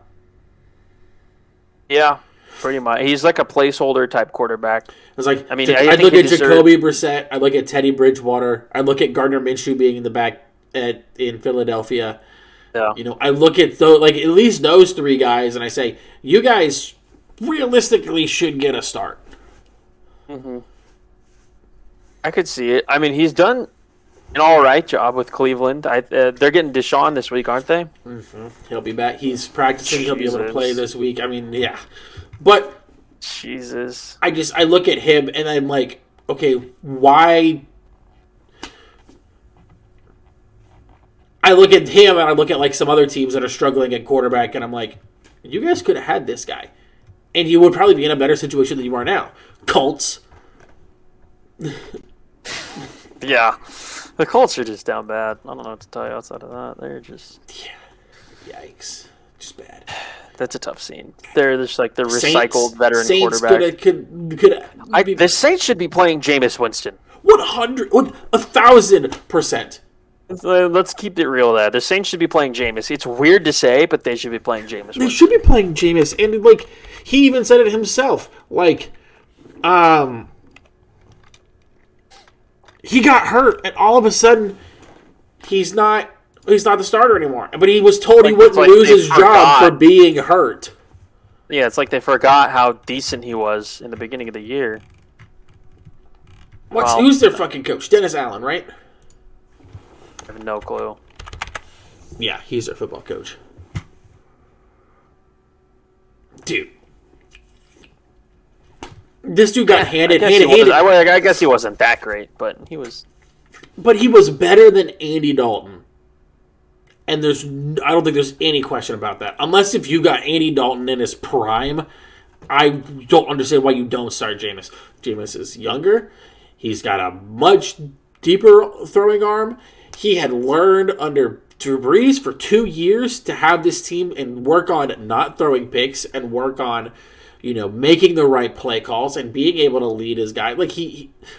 Yeah, pretty much. He's like a placeholder type quarterback. It's like, I look at Jacoby Brissett, I look at Teddy Bridgewater, I look at Gardner Minshew being in the back in Philadelphia. Yeah. I look at at least those 3 guys, and I say, you guys realistically should get a start. Mm-hmm. I could see it. I mean, he's done an all right job with Cleveland. They're getting Deshaun this week, aren't they? Mm-hmm. He'll be back. He's practicing. He'll be able to play this week. I mean, yeah. But Jesus, I look at him and I'm like, okay, why? I look at him and I look at like some other teams that are struggling at quarterback, and I'm like, you guys could have had this guy, and you would probably be in a better situation than you are now. Colts. Yeah. The Colts are just down bad. I don't know what to tell you outside of that. They're just... Yeah. Yikes. Just bad. That's a tough scene. They're just like the recycled veteran Saints quarterback. The Saints should be playing Jameis Winston. 1,000%. Let's keep it real there. The Saints should be playing Jameis. It's weird to say, but they should be playing Jameis Winston. They should be playing Jameis. And, he even said it himself. He got hurt, and all of a sudden, he's not the starter anymore. But he was told he wouldn't lose his job for being hurt. Yeah, it's like they forgot how decent he was in the beginning of the year. Who's their fucking coach? Dennis Allen, right? I have no clue. Yeah, he's their football coach. Dude. This dude got handed. I guess he wasn't that great, but he was. But he was better than Andy Dalton. And I don't think there's any question about that. Unless if you got Andy Dalton in his prime, I don't understand why you don't start Jameis. Jameis is younger. He's got a much deeper throwing arm. He had learned under Drew Brees for 2 years to have this team and work on not throwing picks and work on, making the right play calls and being able to lead his guy. Like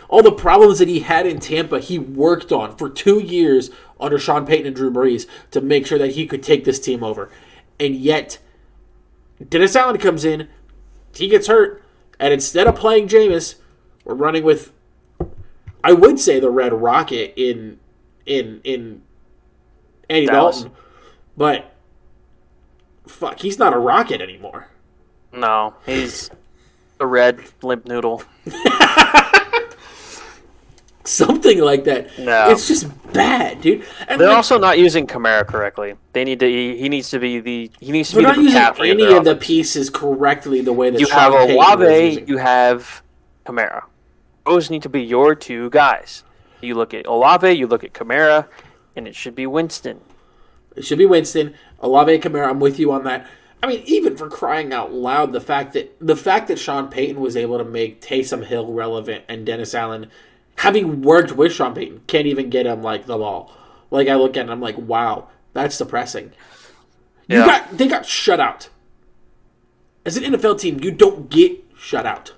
all the problems that he had in Tampa, he worked on for 2 years under Sean Payton and Drew Brees to make sure that he could take this team over. And yet, Dennis Allen comes in, he gets hurt, and instead of playing Jameis, we're running with, I would say, the Red Rocket in Andy Dallas. Dalton. But, fuck, he's not a Rocket anymore. No, he's a red limp noodle. Something like that. No. It's just bad, dude. And they're also not using Kamara correctly. He needs to be the they're not using any of the pieces correctly the way that you have Olave, you have Kamara. Those need to be your two guys. You look at Olave, you look at Kamara, and it should be Winston. It should be Winston. Olave, Kamara, I'm with you on that. I mean, even for crying out loud, the fact that Sean Payton was able to make Taysom Hill relevant and Dennis Allen, having worked with Sean Payton, can't even get him the ball. I look at it and I'm like, wow, that's depressing. They got shut out. As an NFL team, you don't get shut out.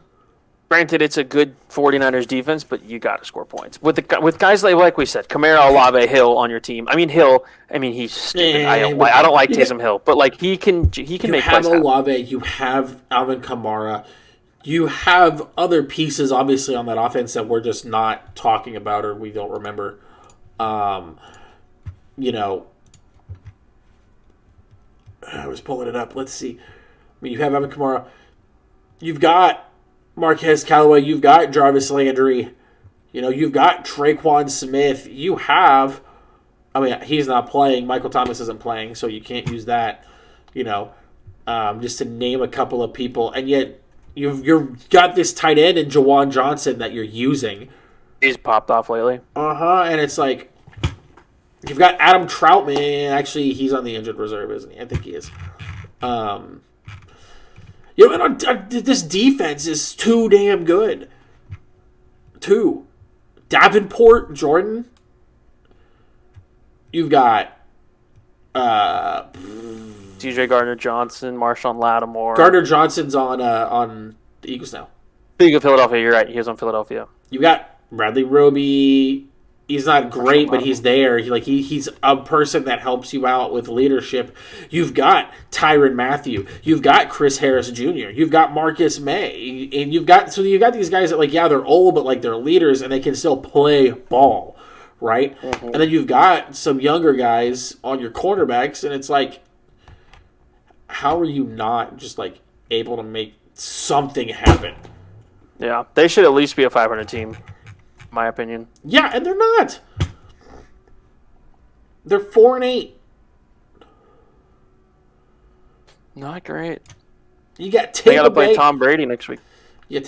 Granted, it's a good 49ers defense, but you got to score points. With guys like we said, Kamara, Olave, Hill on your team. Hill, he's stupid. I don't like Taysom Hill, but he can make plays. You have Olave, you have Alvin Kamara, you have other pieces, obviously, on that offense that we're just not talking about or we don't remember. I was pulling it up. Let's see. You have Alvin Kamara. You've got Marquez Callaway. You've got Jarvis Landry. You've got Traquan Smith. You have... he's not playing. Michael Thomas isn't playing, so you can't use that. Just to name a couple of people. And yet... You've got this tight end in Jawan Johnson that you're using. He's popped off lately. And it's like, you've got Adam Troutman. Actually, he's on the injured reserve, isn't he? I think he is. This defense is too damn good. Davenport, Jordan. You've got TJ Gardner-Johnson, Marshawn Lattimore. Gardner-Johnson's on the Eagles now. Speaking of Philadelphia, you're right. He was on Philadelphia. You got Bradley Roby. He's not great, but he's there. He's a person that helps you out with leadership. You've got Tyrann Mathieu. You've got Chris Harris Jr. You've got Marcus May. And you've got these guys that they're old, but they're leaders and they can still play ball, right? Mm-hmm. And then you've got some younger guys on your cornerbacks, and it's like, how are you not just able to make something happen? Yeah, they should at least be a 500 team, in my opinion. Yeah, and they're not. They're 4-8. Not great. You got Tampa They got to play Tom Brady next week. Yeah,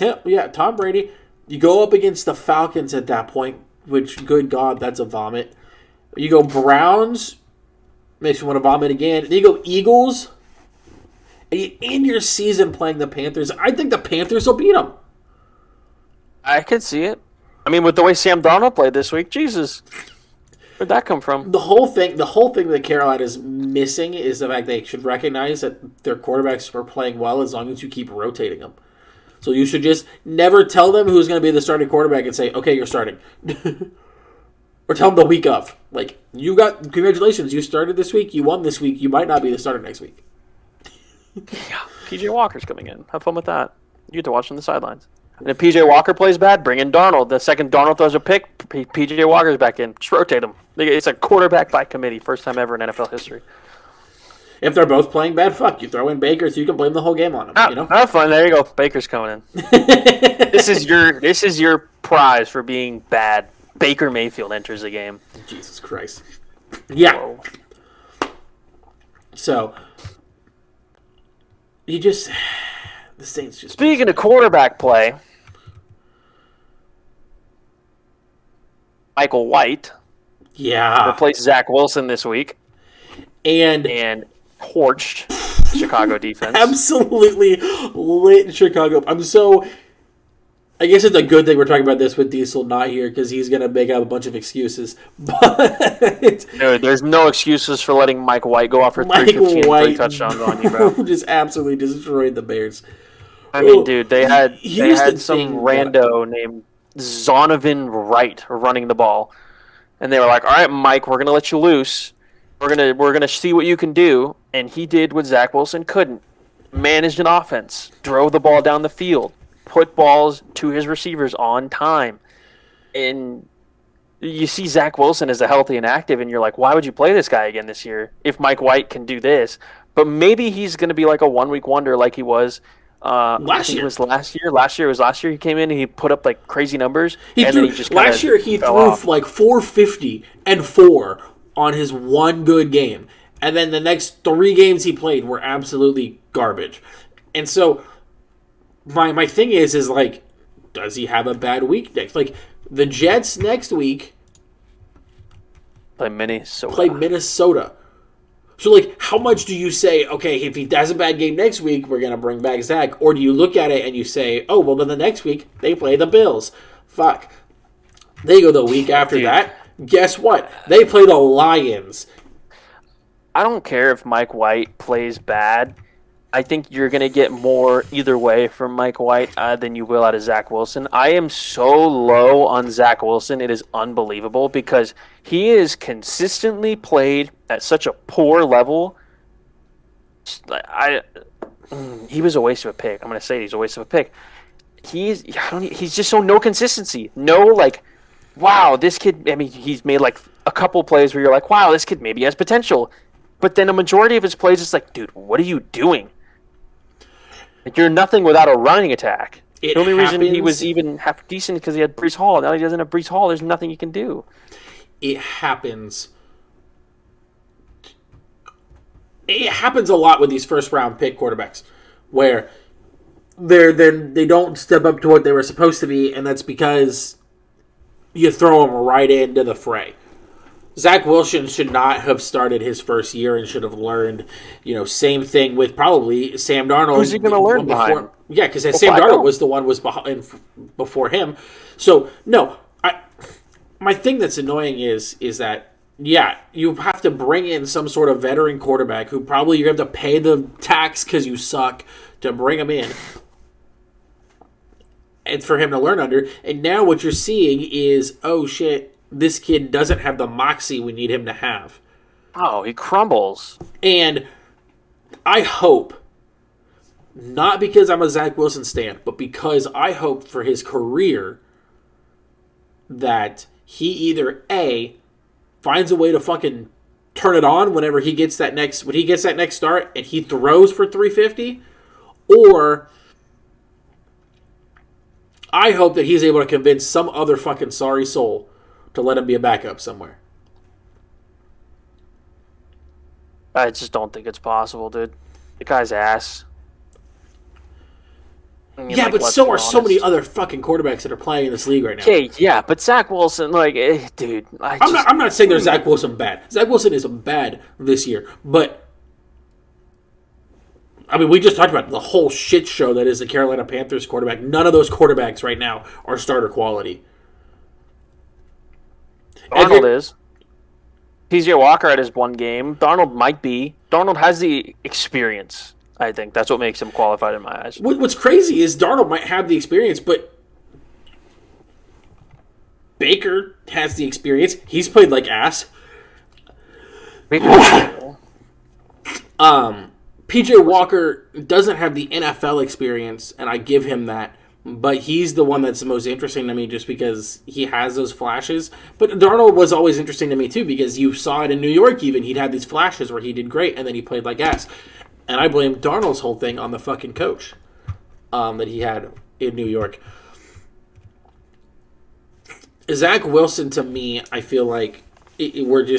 Tom Brady. You go up against the Falcons at that point, which, good God, that's a vomit. You go Browns, makes you want to vomit again. Then you go Eagles. And you end your season playing the Panthers. I think the Panthers will beat them. I could see it. With the way Sam Darnold played this week, Jesus, where'd that come from? The whole thing that Carolina's missing is the fact they should recognize that their quarterbacks are playing well as long as you keep rotating them. So you should just never tell them who's going to be the starting quarterback and say, okay, you're starting. Or tell them the week of. Congratulations, you started this week, you won this week, you might not be the starter next week. Yeah, PJ Walker's coming in. Have fun with that. You get to watch from the sidelines. And if PJ Walker plays bad, bring in Darnold. The second Darnold throws a pick, PJ Walker's back in. Just rotate him. It's a quarterback by committee. First time ever in NFL history. If they're both playing bad, fuck. You throw in Baker so you can blame the whole game on him. Have fun. There you go. Baker's coming in. This is your prize for being bad. Baker Mayfield enters the game. Jesus Christ. Yeah. Whoa. So... the Saints just... Speaking of quarterback play, Michael White replaced Zach Wilson this week and torched Chicago defense. Absolutely lit Chicago. I guess it's a good thing we're talking about this with Diesel not here because he's going to make up a bunch of excuses. But no, there's no excuses for letting Mike White go off for 315 and 3 touchdowns on you, bro. Just absolutely destroyed the Bears. I mean, dude, they had some rando named Zonovan Wright running the ball, and they were like, "All right, Mike, we're gonna let you loose. We're gonna see what you can do." And he did what Zach Wilson couldn't: managed an offense, drove the ball down the field, put balls to his receivers on time. And you see Zach Wilson as a healthy and active, and you're like, why would you play this guy again this year if Mike White can do this? But maybe he's going to be like a one-week wonder like he was last year. Last year he came in and he put up like crazy numbers. Last year he threw like 450 and 4 on his one good game. And then the next 3 games he played were absolutely garbage. And so my thing is like, does he have a bad week next? Like, the Jets next week play Minnesota. So, like, how much do you say, okay, if he has a bad game next week, we're going to bring back Zach? Or do you look at it and you say, oh, well, then the next week they play the Bills. Fuck. They go the week after that. Guess what? They play the Lions. I don't care if Mike White plays bad. I think you're going to get more either way from Mike White than you will out of Zach Wilson. I am so low on Zach Wilson. It is unbelievable because he is consistently played at such a poor level. He was a waste of a pick. I'm going to say he's a waste of a pick. He's just so no consistency. No, like, wow, this kid, I mean, he's made like a couple plays where you're like, wow, this kid maybe has potential. But then a majority of his plays, it's like, dude, what are you doing? Like, you're nothing without a running attack. The only reason he was even half decent because he had Breece Hall. Now he doesn't have Breece Hall. There's nothing you can do. It happens. It happens a lot with these first-round pick quarterbacks, where they don't step up to what they were supposed to be, and that's because you throw them right into the fray. Zach Wilson should not have started his first year and should have learned, same thing with probably Sam Darnold. Who's he going to learn behind? Yeah, because Sam Darnold was the one before him. So, no, my thing that's annoying is that, yeah, you have to bring in some sort of veteran quarterback who probably you have to pay the tax because you suck to bring him in and for him to learn under. And now what you're seeing is, oh, shit, this kid doesn't have the moxie we need him to have. Oh, he crumbles. And I hope, not because I'm a Zach Wilson stan, but because I hope for his career that he either A, finds a way to fucking turn it on whenever he gets that next start and he throws for 350, or I hope that he's able to convince some other fucking sorry soul to let him be a backup somewhere. I just don't think it's possible, dude. The guy's ass. I mean, yeah, but so are so many other fucking quarterbacks that are playing in this league right now. Okay, yeah, but Zach Wilson, dude. I'm not saying there's Zach Wilson bad. Zach Wilson is bad this year, but I mean, we just talked about the whole shit show that is the Carolina Panthers quarterback. None of those quarterbacks right now are starter quality. Darnold is. PJ Walker had his one game. Darnold might be. Darnold has the experience. I think that's what makes him qualified in my eyes. What's crazy is Darnold might have the experience, but Baker has the experience. He's played like ass. PJ Walker doesn't have the NFL experience, and I give him that. But he's the one that's the most interesting to me just because he has those flashes. But Darnold was always interesting to me too because you saw it in New York even. He'd had these flashes where he did great and then he played like ass. And I blame Darnold's whole thing on the fucking coach that he had in New York. Zach Wilson, to me, I feel like we're going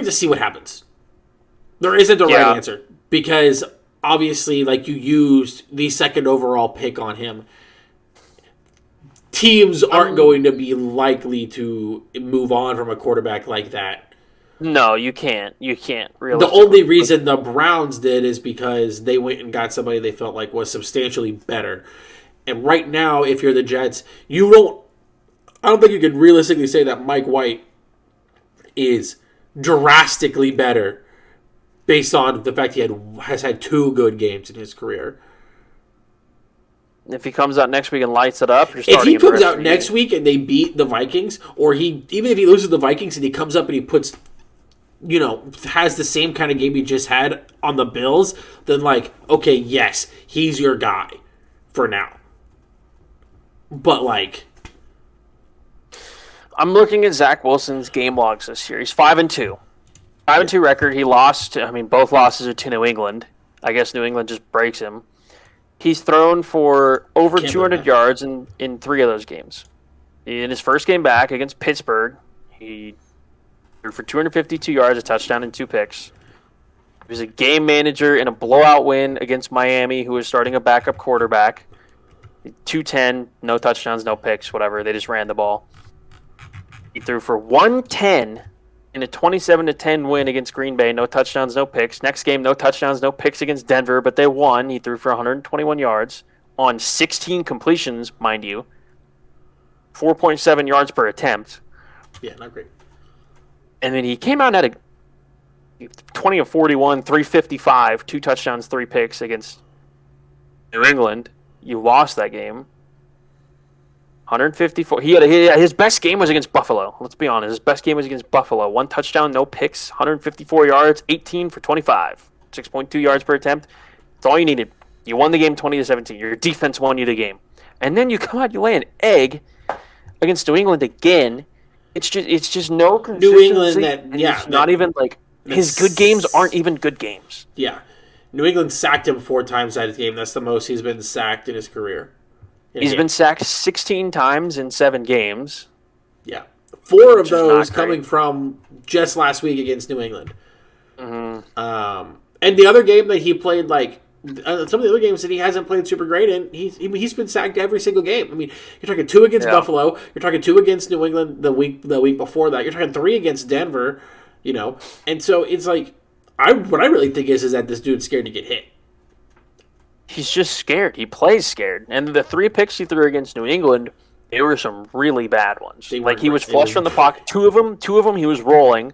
to see what happens. There isn't a right answer because obviously, like, you used the second overall pick on him. teams aren't going to be likely to move on from a quarterback like that. No, you can't. You can't. The only reason the Browns did is because they went and got somebody they felt like was substantially better. And right now, if you're the Jets, I don't think you could realistically say that Mike White is drastically better based on the fact he has had 2 good games in his career. If he comes out next week and lights it up, if he comes out next week and they beat the Vikings, or even if he loses the Vikings and he comes up and he puts, has the same kind of game he just had on the Bills, then okay, yes, he's your guy for now. But I'm looking at Zach Wilson's game logs this year. He's 5-2. 5-2 record. He lost. Both losses are to New England. I guess New England just breaks him. He's thrown for over 200 yards in 3 of those games. In his first game back against Pittsburgh, he threw for 252 yards, a touchdown, and 2 picks. He was a game manager in a blowout win against Miami, who was starting a backup quarterback. 210, no touchdowns, no picks, whatever. They just ran the ball. He threw for 110 in a 27-10 win against Green Bay. No touchdowns, no picks. Next game, no touchdowns, no picks against Denver, but they won. He threw for 121 yards on 16 completions, mind you. 4.7 yards per attempt. Yeah, not great. And then he came out at a 20 of 41, 355, 2 touchdowns, 3 picks against New England. You lost that game. 154. His best game was against Buffalo. Let's be honest. His best game was against Buffalo. 1 touchdown, no picks, 154 yards, 18 for 25, 6.2 yards per attempt. That's all you needed. You won the game 20-17. Your defense won you the game. And then you come out, you lay an egg against New England again. It's just no consistency. New England, it's not even his good games aren't even good games. Yeah. New England sacked him 4 times that game. That's the most he's been sacked in his career. He's been sacked 16 times in 7 games. Yeah. 4 of those coming from just last week against New England. Mm-hmm. And the other game that he played, some of the other games that he hasn't played super great in, he's been sacked every single game. You're talking 2 against Buffalo. You're talking 2 against New England the week before that. You're talking 3 against Denver, And so it's what I really think is that this dude's scared to get hit. He's just scared. He plays scared. And the 3 picks he threw against New England, they were some really bad ones. He was flush from the pocket. Two of them he was rolling,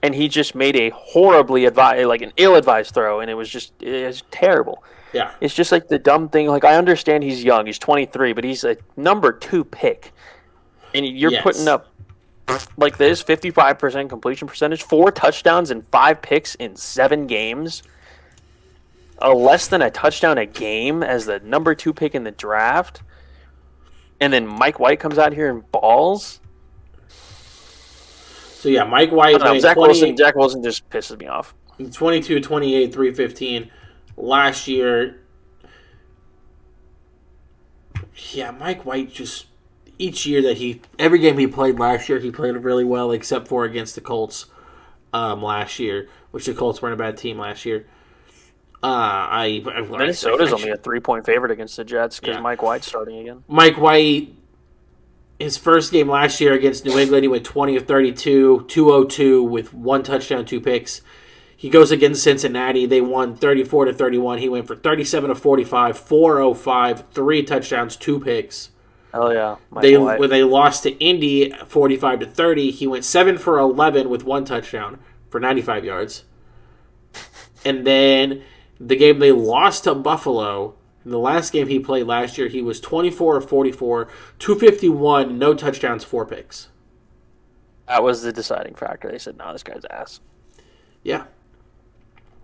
and he just made a horribly an ill-advised throw, and it was terrible. Yeah. It's just the dumb thing. I understand he's young. He's 23, but he's a number 2 pick. And you're putting up this 55% completion percentage, 4 touchdowns and 5 picks in 7 games. Less than a touchdown a game as the number 2 pick in the draft. And then Mike White comes out here and balls. So yeah, Mike White. Zach Wilson just pisses me off. 22, 28, 315 last year. Yeah, Mike White just every game he played last year, he played really well, except for against the Colts last year, which the Colts weren't a bad team last year. Minnesota's only a 3-point favorite against the Jets because Mike White's starting again. Mike White, his first game last year against New England, he went 20 of 32, 202 with 1 touchdown, 2 picks. He goes against Cincinnati. They won 34-31. He went for 37 of 45, 405, 3 touchdowns, 2 picks. Oh yeah, when they lost to Indy 45-30, he went 7 for 11 with 1 touchdown for 95 yards. And then the game they lost to Buffalo, in the last game he played last year, he was 24 of 44, 251, no touchdowns, 4 picks. That was the deciding factor. They said, "No, this guy's ass." Yeah.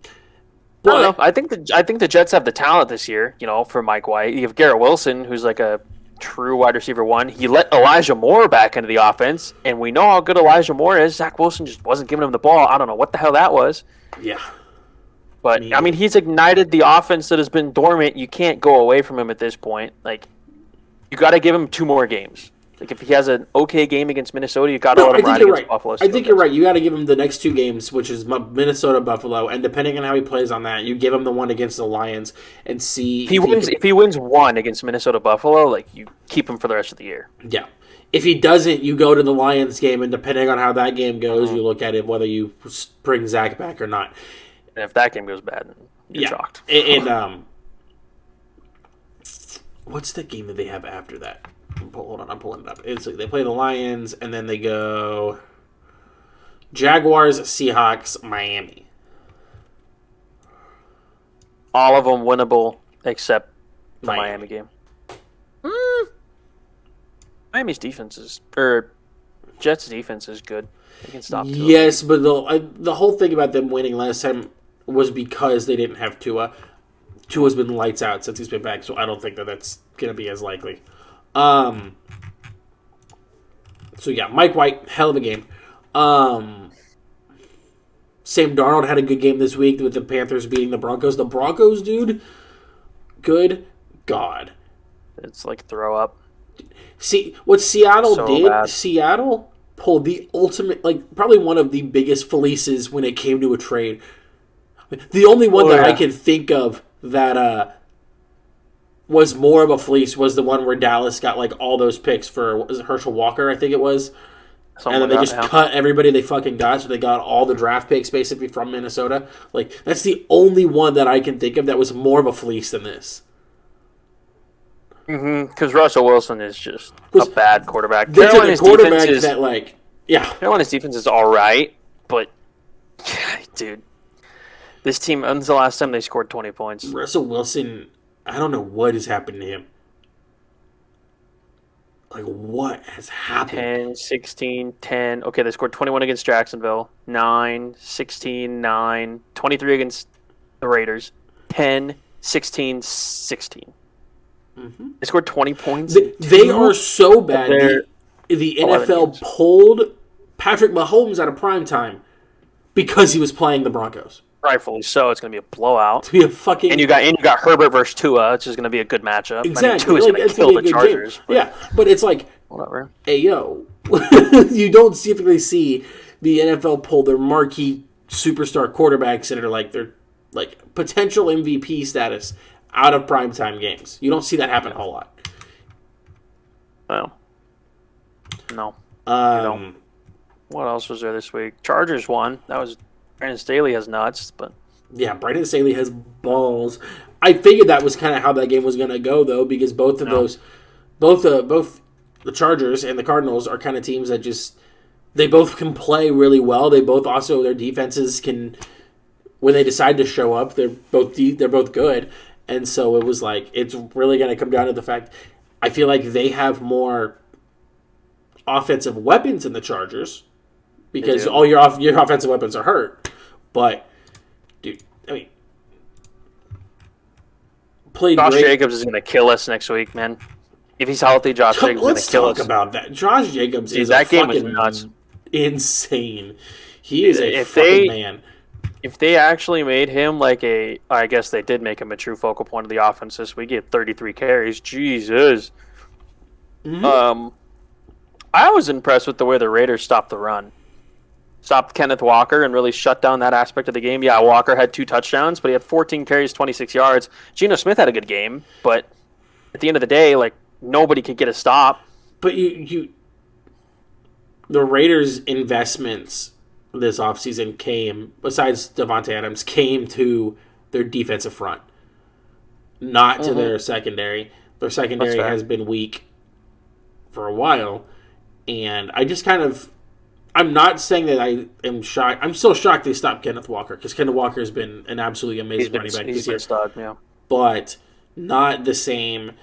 I don't know. I think the Jets have the talent this year. For Mike White, you have Garrett Wilson, who's a true wide receiver 1. He let Elijah Moore back into the offense, and we know how good Elijah Moore is. Zach Wilson just wasn't giving him the ball. I don't know what the hell that was. Yeah. But, he's ignited the offense that has been dormant. You can't go away from him at this point. You got to give him 2 more games. Like if he has an okay game against Minnesota, you got to let him ride against Buffalo. I think you're right. You got to give him the next 2 games, which is Minnesota, Buffalo, and depending on how he plays on that, you give him the one against the Lions and see if he wins one against Minnesota, Buffalo, like you keep him for the rest of the year. Yeah. If he doesn't, you go to the Lions game, and depending on how that game goes, you look at it whether you bring Zach back or not. And if that game goes bad, you're shocked. And what's the game that they have after that? Hold on, I'm pulling it up. They play the Lions, and then they go Jaguars, Seahawks, Miami. All of them winnable except the Miami game. Miami's defense Jets' defense is good. They can stop Tua. Yes, but the whole thing about them winning last time was because they didn't have Tua. Tua's been lights out since he's been back, so I don't think that's going to be as likely. So yeah, Mike White, hell of a game. Sam Darnold had a good game this week with the Panthers beating the Broncos. The Broncos, dude, good God. It's like throw up. See, what Seattle did, bad. Seattle pulled the ultimate, probably one of the biggest fleeces when it came to a trade. The only one I can think of that was more of a fleece was the one where Dallas got all those picks for Herschel Walker, I think it was. And then they just cut everybody they fucking got, so they got all the draft picks basically from Minnesota. That's the only one that I can think of that was more of a fleece than this. Because Russell Wilson is just a bad quarterback. Carolina's quarterback Carolina's defense is all right, but dude, this team. When's the last time they scored 20 points? Russell Wilson, I don't know what has happened to him. What has happened? 10, 16, 10. Okay, they scored 21 against Jacksonville. 9, 16, 9. 23 against the Raiders. 10, 16, 16. Mm-hmm. They scored 20 points. They are so bad. The NFL pulled Patrick Mahomes out of prime time because he was playing the Broncos. Rightfully so. It's going to be a blowout. To be a fucking and you got Herbert versus Tua, which is going to be a good matchup. Exactly. Tua's going to kill the Chargers. But it's whatever. Hey yo, you don't typically see the NFL pull their marquee superstar quarterbacks that are they're potential MVP status out of primetime games. You don't see that happen a whole lot. No. What else was there this week? Chargers won. That was Brandon Staley has nuts, but yeah, Brandon Staley has balls. I figured that was kind of how that game was going to go, though, because both the Chargers and the Cardinals are kind of teams that they both can play really well. They both also their defenses can, when they decide to show up, they're both good. And so it was it's really going to come down to the fact I feel like they have more offensive weapons than the Chargers because all your offensive weapons are hurt. But, dude, I mean, played Josh great. Jacobs is going to kill us next week, man. If he's healthy, Josh Jacobs is going to kill us. Let's talk about that. Josh Jacobs is that game was fucking nuts. Insane. He is a fucking man. If they actually made him I guess they did make him a true focal point of the offense this week. He had 33 carries. Jesus. Mm-hmm. I was impressed with the way the Raiders stopped the run. Stopped Kenneth Walker and really shut down that aspect of the game. Yeah, Walker had 2 touchdowns, but he had 14 carries, 26 yards. Geno Smith had a good game, but at the end of the day, nobody could get a stop. But the Raiders' investments this offseason besides Devontae Adams, came to their defensive front, not to their secondary. Their secondary has been weak for a while, and I just I'm not saying that I am shocked. I'm still shocked they stopped Kenneth Walker because Kenneth Walker has been an absolutely amazing running back this year. But not the same.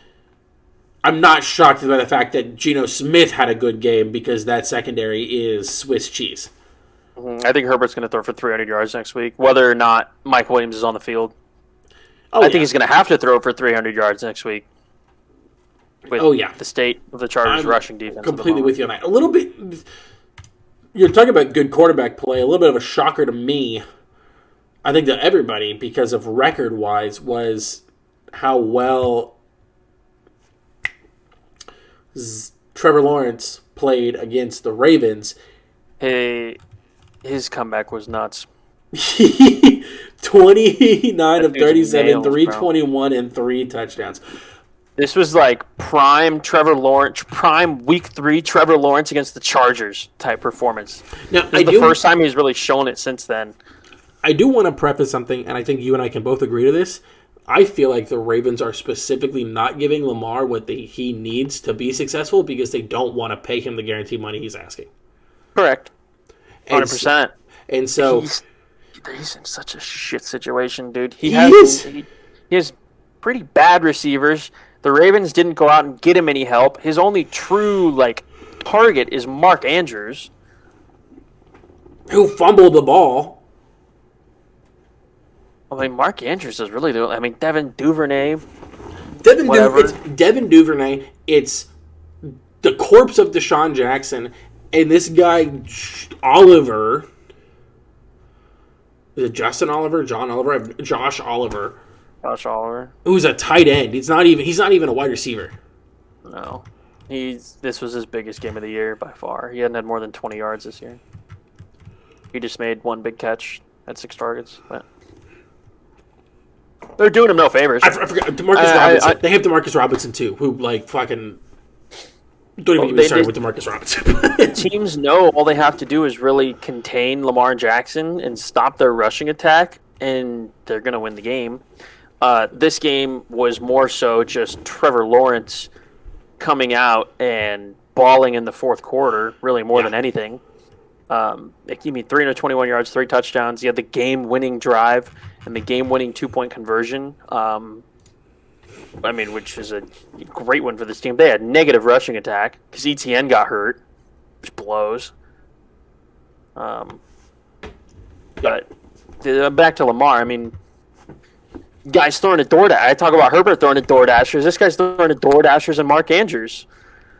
I'm not shocked by the fact that Geno Smith had a good game because that secondary is Swiss cheese. I think Herbert's going to throw for 300 yards next week, whether or not Mike Williams is on the field. I think he's going to have to throw for 300 yards next week. With the state of the Chargers' rushing defense. Completely with you on that. A little bit. You're talking about good quarterback play. A little bit of a shocker to me, I think to everybody, because of record-wise, was how well Trevor Lawrence played against the Ravens. Hey, his comeback was nuts. 29 of 37, nails, 321, and 3 touchdowns. This was like prime Trevor Lawrence, prime week 3 Trevor Lawrence against the Chargers type performance. Now, this is the first time he's really shown it since then. I do want to preface something, and I think you and I can both agree to this. I feel like the Ravens are specifically not giving Lamar what he needs to be successful because they don't want to pay him the guaranteed money he's asking. Correct. 100%. And so he's in such a shit situation, dude. He has pretty bad receivers. The Ravens didn't go out and get him any help. His only true target is Mark Andrews, who fumbled the ball. I mean, Mark Andrews is really doing. I mean, Devin Duvernay. It's Devin Duvernay. It's the corpse of Deshaun Jackson, and this guy Oliver. Is it Justin Oliver? John Oliver? Josh Oliver. Josh Oliver. Who's a tight end. He's not even a wide receiver. No. This was his biggest game of the year by far. He hadn't had more than 20 yards this year. He just made one big catch at 6 targets. But they're doing him no favors. I forgot DeMarcus Robinson. They have DeMarcus Robinson too, who fucking don't even get me started with DeMarcus Robinson. Teams know all they have to do is really contain Lamar Jackson and stop their rushing attack, and they're going to win the game. This game was more so just Trevor Lawrence coming out and balling in the fourth quarter, really more than anything. You mean 321 yards, 3 touchdowns. He had the game-winning drive and the game-winning 2-point conversion. Which is a great one for this team. They had negative rushing attack because ETN got hurt, which blows. But back to Lamar. I mean, guys throwing a DoorDash. I talk about Herbert throwing a DoorDashers. This guy's throwing a DoorDashers and Mark Andrews.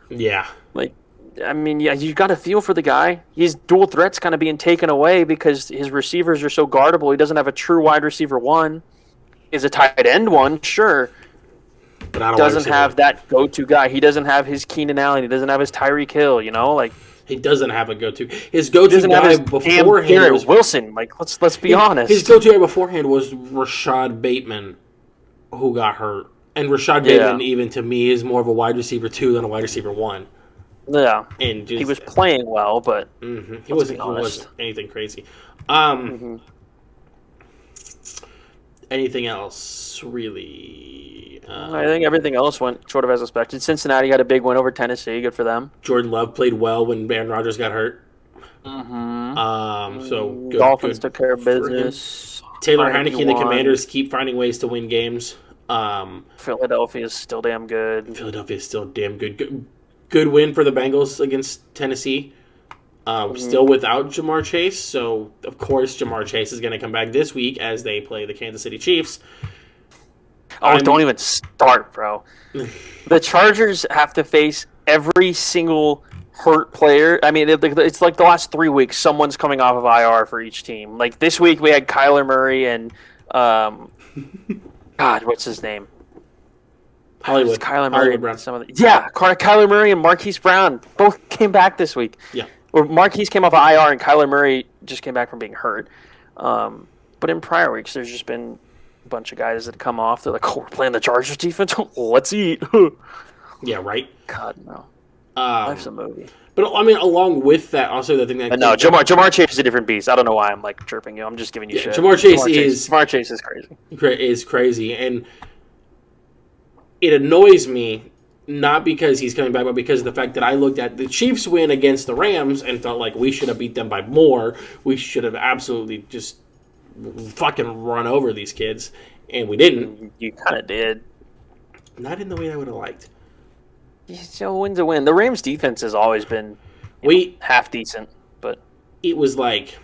Yeah. You got to feel for the guy. His dual threat's kind of being taken away because his receivers are so guardable. He doesn't have a true wide receiver one. He's a tight end one, sure. But doesn't have that go-to guy. He doesn't have his Keenan Allen. He doesn't have his Tyreek Hill, He doesn't have a go-to. His go-to guy beforehand was Wilson. Let's be honest. His go-to guy beforehand was Rashad Bateman, who got hurt. And Rashad Bateman, even to me, is more of a wide receiver 2 than a wide receiver 1. Yeah, and he was playing well, but he wasn't anything crazy. Anything else, really? I think everything else went sort of as expected. Cincinnati had a big win over Tennessee. Good for them. Jordan Love played well when Aaron Rodgers got hurt. So good, Dolphins took care of business. Taylor Heineke and the Commanders keep finding ways to win games. Philadelphia is still damn good. Good win for the Bengals against Tennessee. Still without Jamar Chase, so of course Jamar Chase is going to come back this week as they play the Kansas City Chiefs. Don't even start, bro. The Chargers have to face every single hurt player. I mean, it's like the last 3 weeks, someone's coming off of IR for each team. Like this week, we had Kyler Murray and God, what's his name? Hollywood. Kyler Murray. Hollywood Brown. Kyler Murray and Marquise Brown both came back this week. Yeah. Or Marquise came off of IR and Kyler Murray just came back from being hurt. But in prior weeks, there's just been a bunch of guys that come off. They're like, we're playing the Chargers defense? Let's eat. Yeah, right? God, no. Life's a movie. But, along with that, also the thing that... No, Jamar Chase is a different beast. I don't know why I'm, chirping you. I'm just giving you shit. Jamar Chase is crazy. Is crazy, and it annoys me, not because he's coming back, but because of the fact that I looked at the Chiefs win against the Rams and felt like we should have beat them by more. We should have absolutely just fucking run over these kids, and we didn't. You kind of did. Not in the way I would have liked. So win's a win. The Rams' defense has always been half decent, but it was like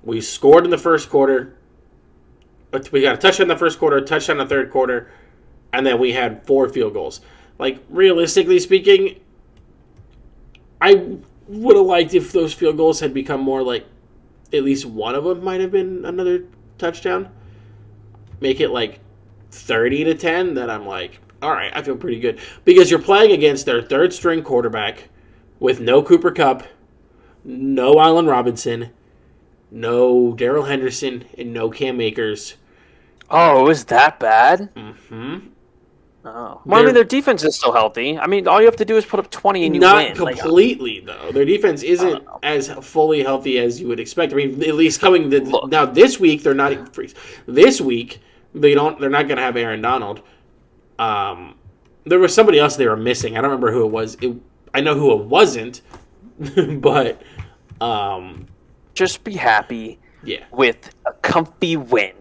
we scored in the first quarter. We got a touchdown in the first quarter, a touchdown in the third quarter, and then we had 4 field goals. Realistically speaking, I would have liked if those field goals had become more like at least one of them might have been another touchdown. Make it 30-10, then I'm like, all right, I feel pretty good. Because you're playing against their third-string quarterback with no Cooper Kupp, no Allen Robinson, no Darrell Henderson, and no Cam Akers. Oh, it was that bad? Mm-hmm. Oh. Well, I mean, their defense is still healthy. I mean, all you have to do is put up 20 and you Not win. completely, though. Their defense isn't as fully healthy as you would expect. I mean, at least now this week, they're not even freeze. This week, they're not going to have Aaron Donald. There was somebody else they were missing. I don't remember who it was. I know who it wasn't, but just be happy with a comfy win.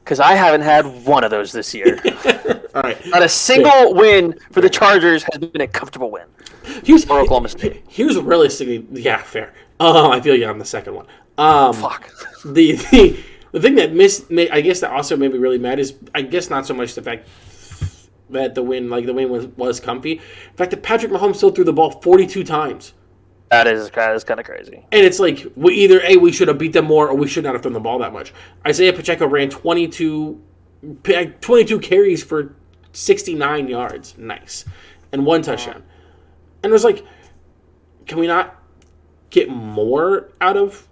Because I haven't had one of those this year. All right. Not a single win for the Chargers has been a comfortable win. For Oklahoma State. Here's realistically, yeah, fair. I feel you on the second one. Fuck. The thing that I guess that also made me really mad is, I guess not so much the fact that the win was comfy. In fact, that Patrick Mahomes still threw the ball 42 times. That is kind of crazy. And it's like, we should have beat them more, or we should not have thrown the ball that much. Isaiah Pacheco ran 22 carries for 69 yards. Nice. And one touchdown. And it was like, can we not get more out of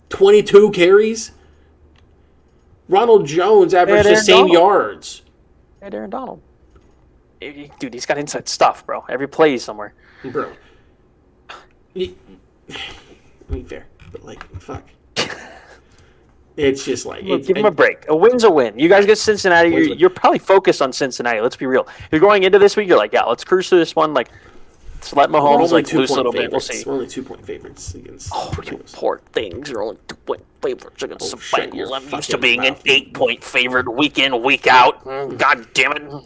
22 carries? Ronald Jones averaged the same yards. Hey, Aaron Donald. Dude, he's got inside stuff, bro. Every play is somewhere. Bro. I mean, fair, but fuck. It's just give him a break. A win's a win. You guys get Cincinnati. You're probably focused on Cincinnati. Let's be real. You're going into this week. You're like, yeah, let's cruise through this one. Let's let Mahomes loose a little bit. We'll see. We're only 2-point favorites against. Oh, you poor things. You're only 2-point favorites against some Bengals. I'm used to being an 8-point favorite week in, week out. God damn it.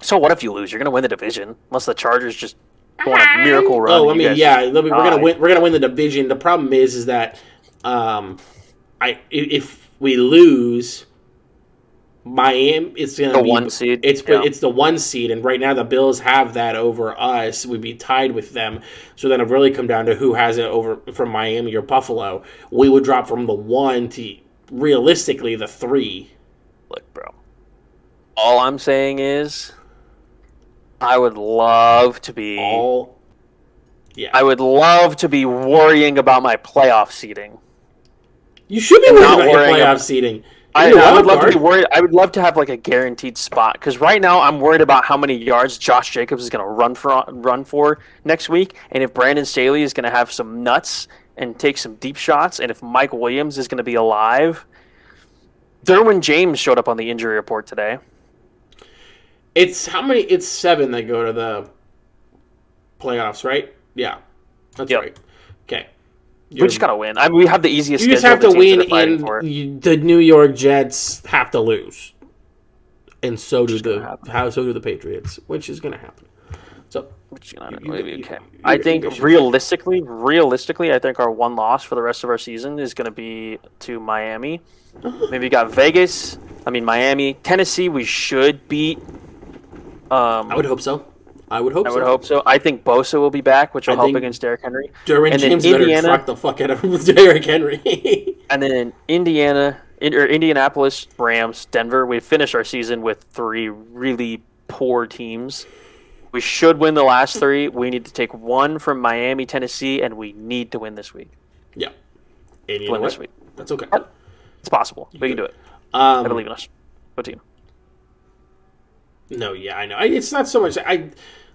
So what if you lose? You're gonna win the division unless the Chargers just go on a miracle run. Oh, I mean, yeah, we're gonna win. We're gonna win the division. The problem is that, if we lose, Miami, it's gonna be 1 seed. It's the 1 seed, and right now the Bills have that over us. We'd be tied with them. So then it really come down to who has it over from Miami or Buffalo. We would drop from the 1 to realistically the 3. Look, bro. All I'm saying is, I would love to be. I would love to be worrying about my playoff seeding. You should be worrying about your playoff seeding. I would love to be worried. I would love to have a guaranteed spot, because right now I'm worried about how many yards Josh Jacobs is going to run for next week, and if Brandon Staley is going to have some nuts and take some deep shots, and if Mike Williams is going to be alive. Derwin James showed up on the injury report today. It's how many? It's 7 that go to the playoffs, right? Yeah, that's right. Okay, we just gotta win. I mean, we have the easiest. You just have to win, and the New York Jets have to lose, and so do the Patriots, which is going to happen. So, I think realistically, I think our one loss for the rest of our season is going to be to Miami. Maybe you got Vegas. I mean, Miami, Tennessee. We should beat. I would hope so. I would hope so. I think Bosa will be back, which will help against Derrick Henry. Derwin James better truck the fuck out of Derrick Henry. And then Indianapolis, Rams, Denver. We finished our season with 3 really poor teams. We should win the last 3. We need to take 1 from Miami, Tennessee, and we need to win this week. Yeah. And win this week. That's okay. It's possible. We can do it. I believe in us. What team? No, yeah, I know. It's not so much.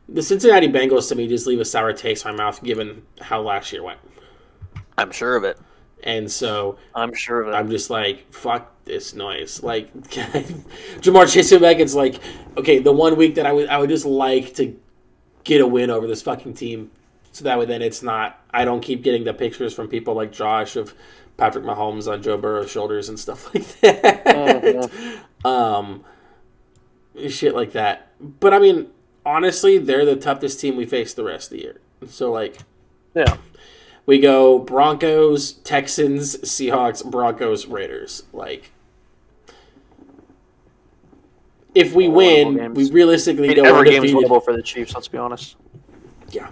The Cincinnati Bengals to me just leave a sour taste in my mouth given how last year went. I'm sure of it. And so I'm sure of it. I'm just like, fuck this noise. Jamar Chase back. It's like, okay, the 1 week that I would just like to get a win over this fucking team, so that way then it's not. I don't keep getting the pictures from people like Josh of Patrick Mahomes on Joe Burrow's shoulders and stuff like that. Shit like that. But I mean, honestly, they're the toughest team we face the rest of the year. So yeah. We go Broncos, Texans, Seahawks, Broncos, Raiders. If we win, we realistically go every game's winnable for the Chiefs. Let's be honest. Yeah.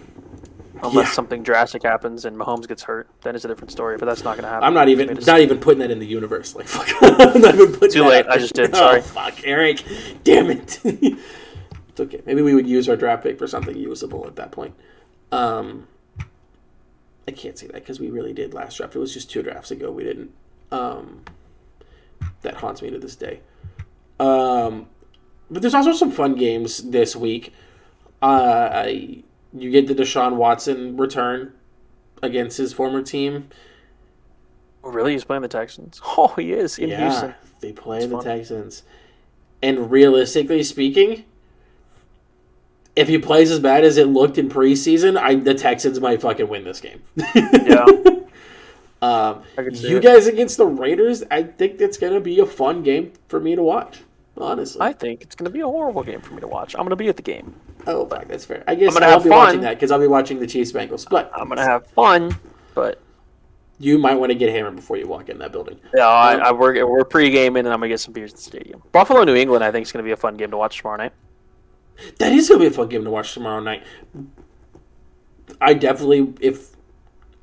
unless something drastic happens and Mahomes gets hurt. Then it's a different story, but that's not going to happen. I'm not even putting that in the universe. Like, fuck. I'm not even putting Too late. I just did. Sorry. Oh, fuck, Eric. Damn it. It's okay. Maybe we would use our draft pick for something usable at that point. I can't say that because we really did last draft. It was just 2 drafts ago. We didn't. That haunts me to this day. But there's also some fun games this week. You get the Deshaun Watson return against his former team. Oh, really? He's playing the Texans? Oh, he is in Houston. They play the Texans. And realistically speaking, if he plays as bad as it looked in preseason, the Texans might fucking win this game. Yeah. You guys against the Raiders, I think that's going to be a fun game for me to watch, honestly. I think it's going to be a horrible game for me to watch. I'm going to be at the game. Oh, fuck, that's fair. I guess I'll be watching that because I'll be watching the Chiefs Bengals. But I'm going to have fun, but you might want to get hammered before you walk in that building. Yeah, we're pre-gaming, and I'm going to get some beers at the stadium. Buffalo, New England, I think is going to be a fun game to watch tomorrow night. That is going to be a fun game to watch tomorrow night. I definitely, if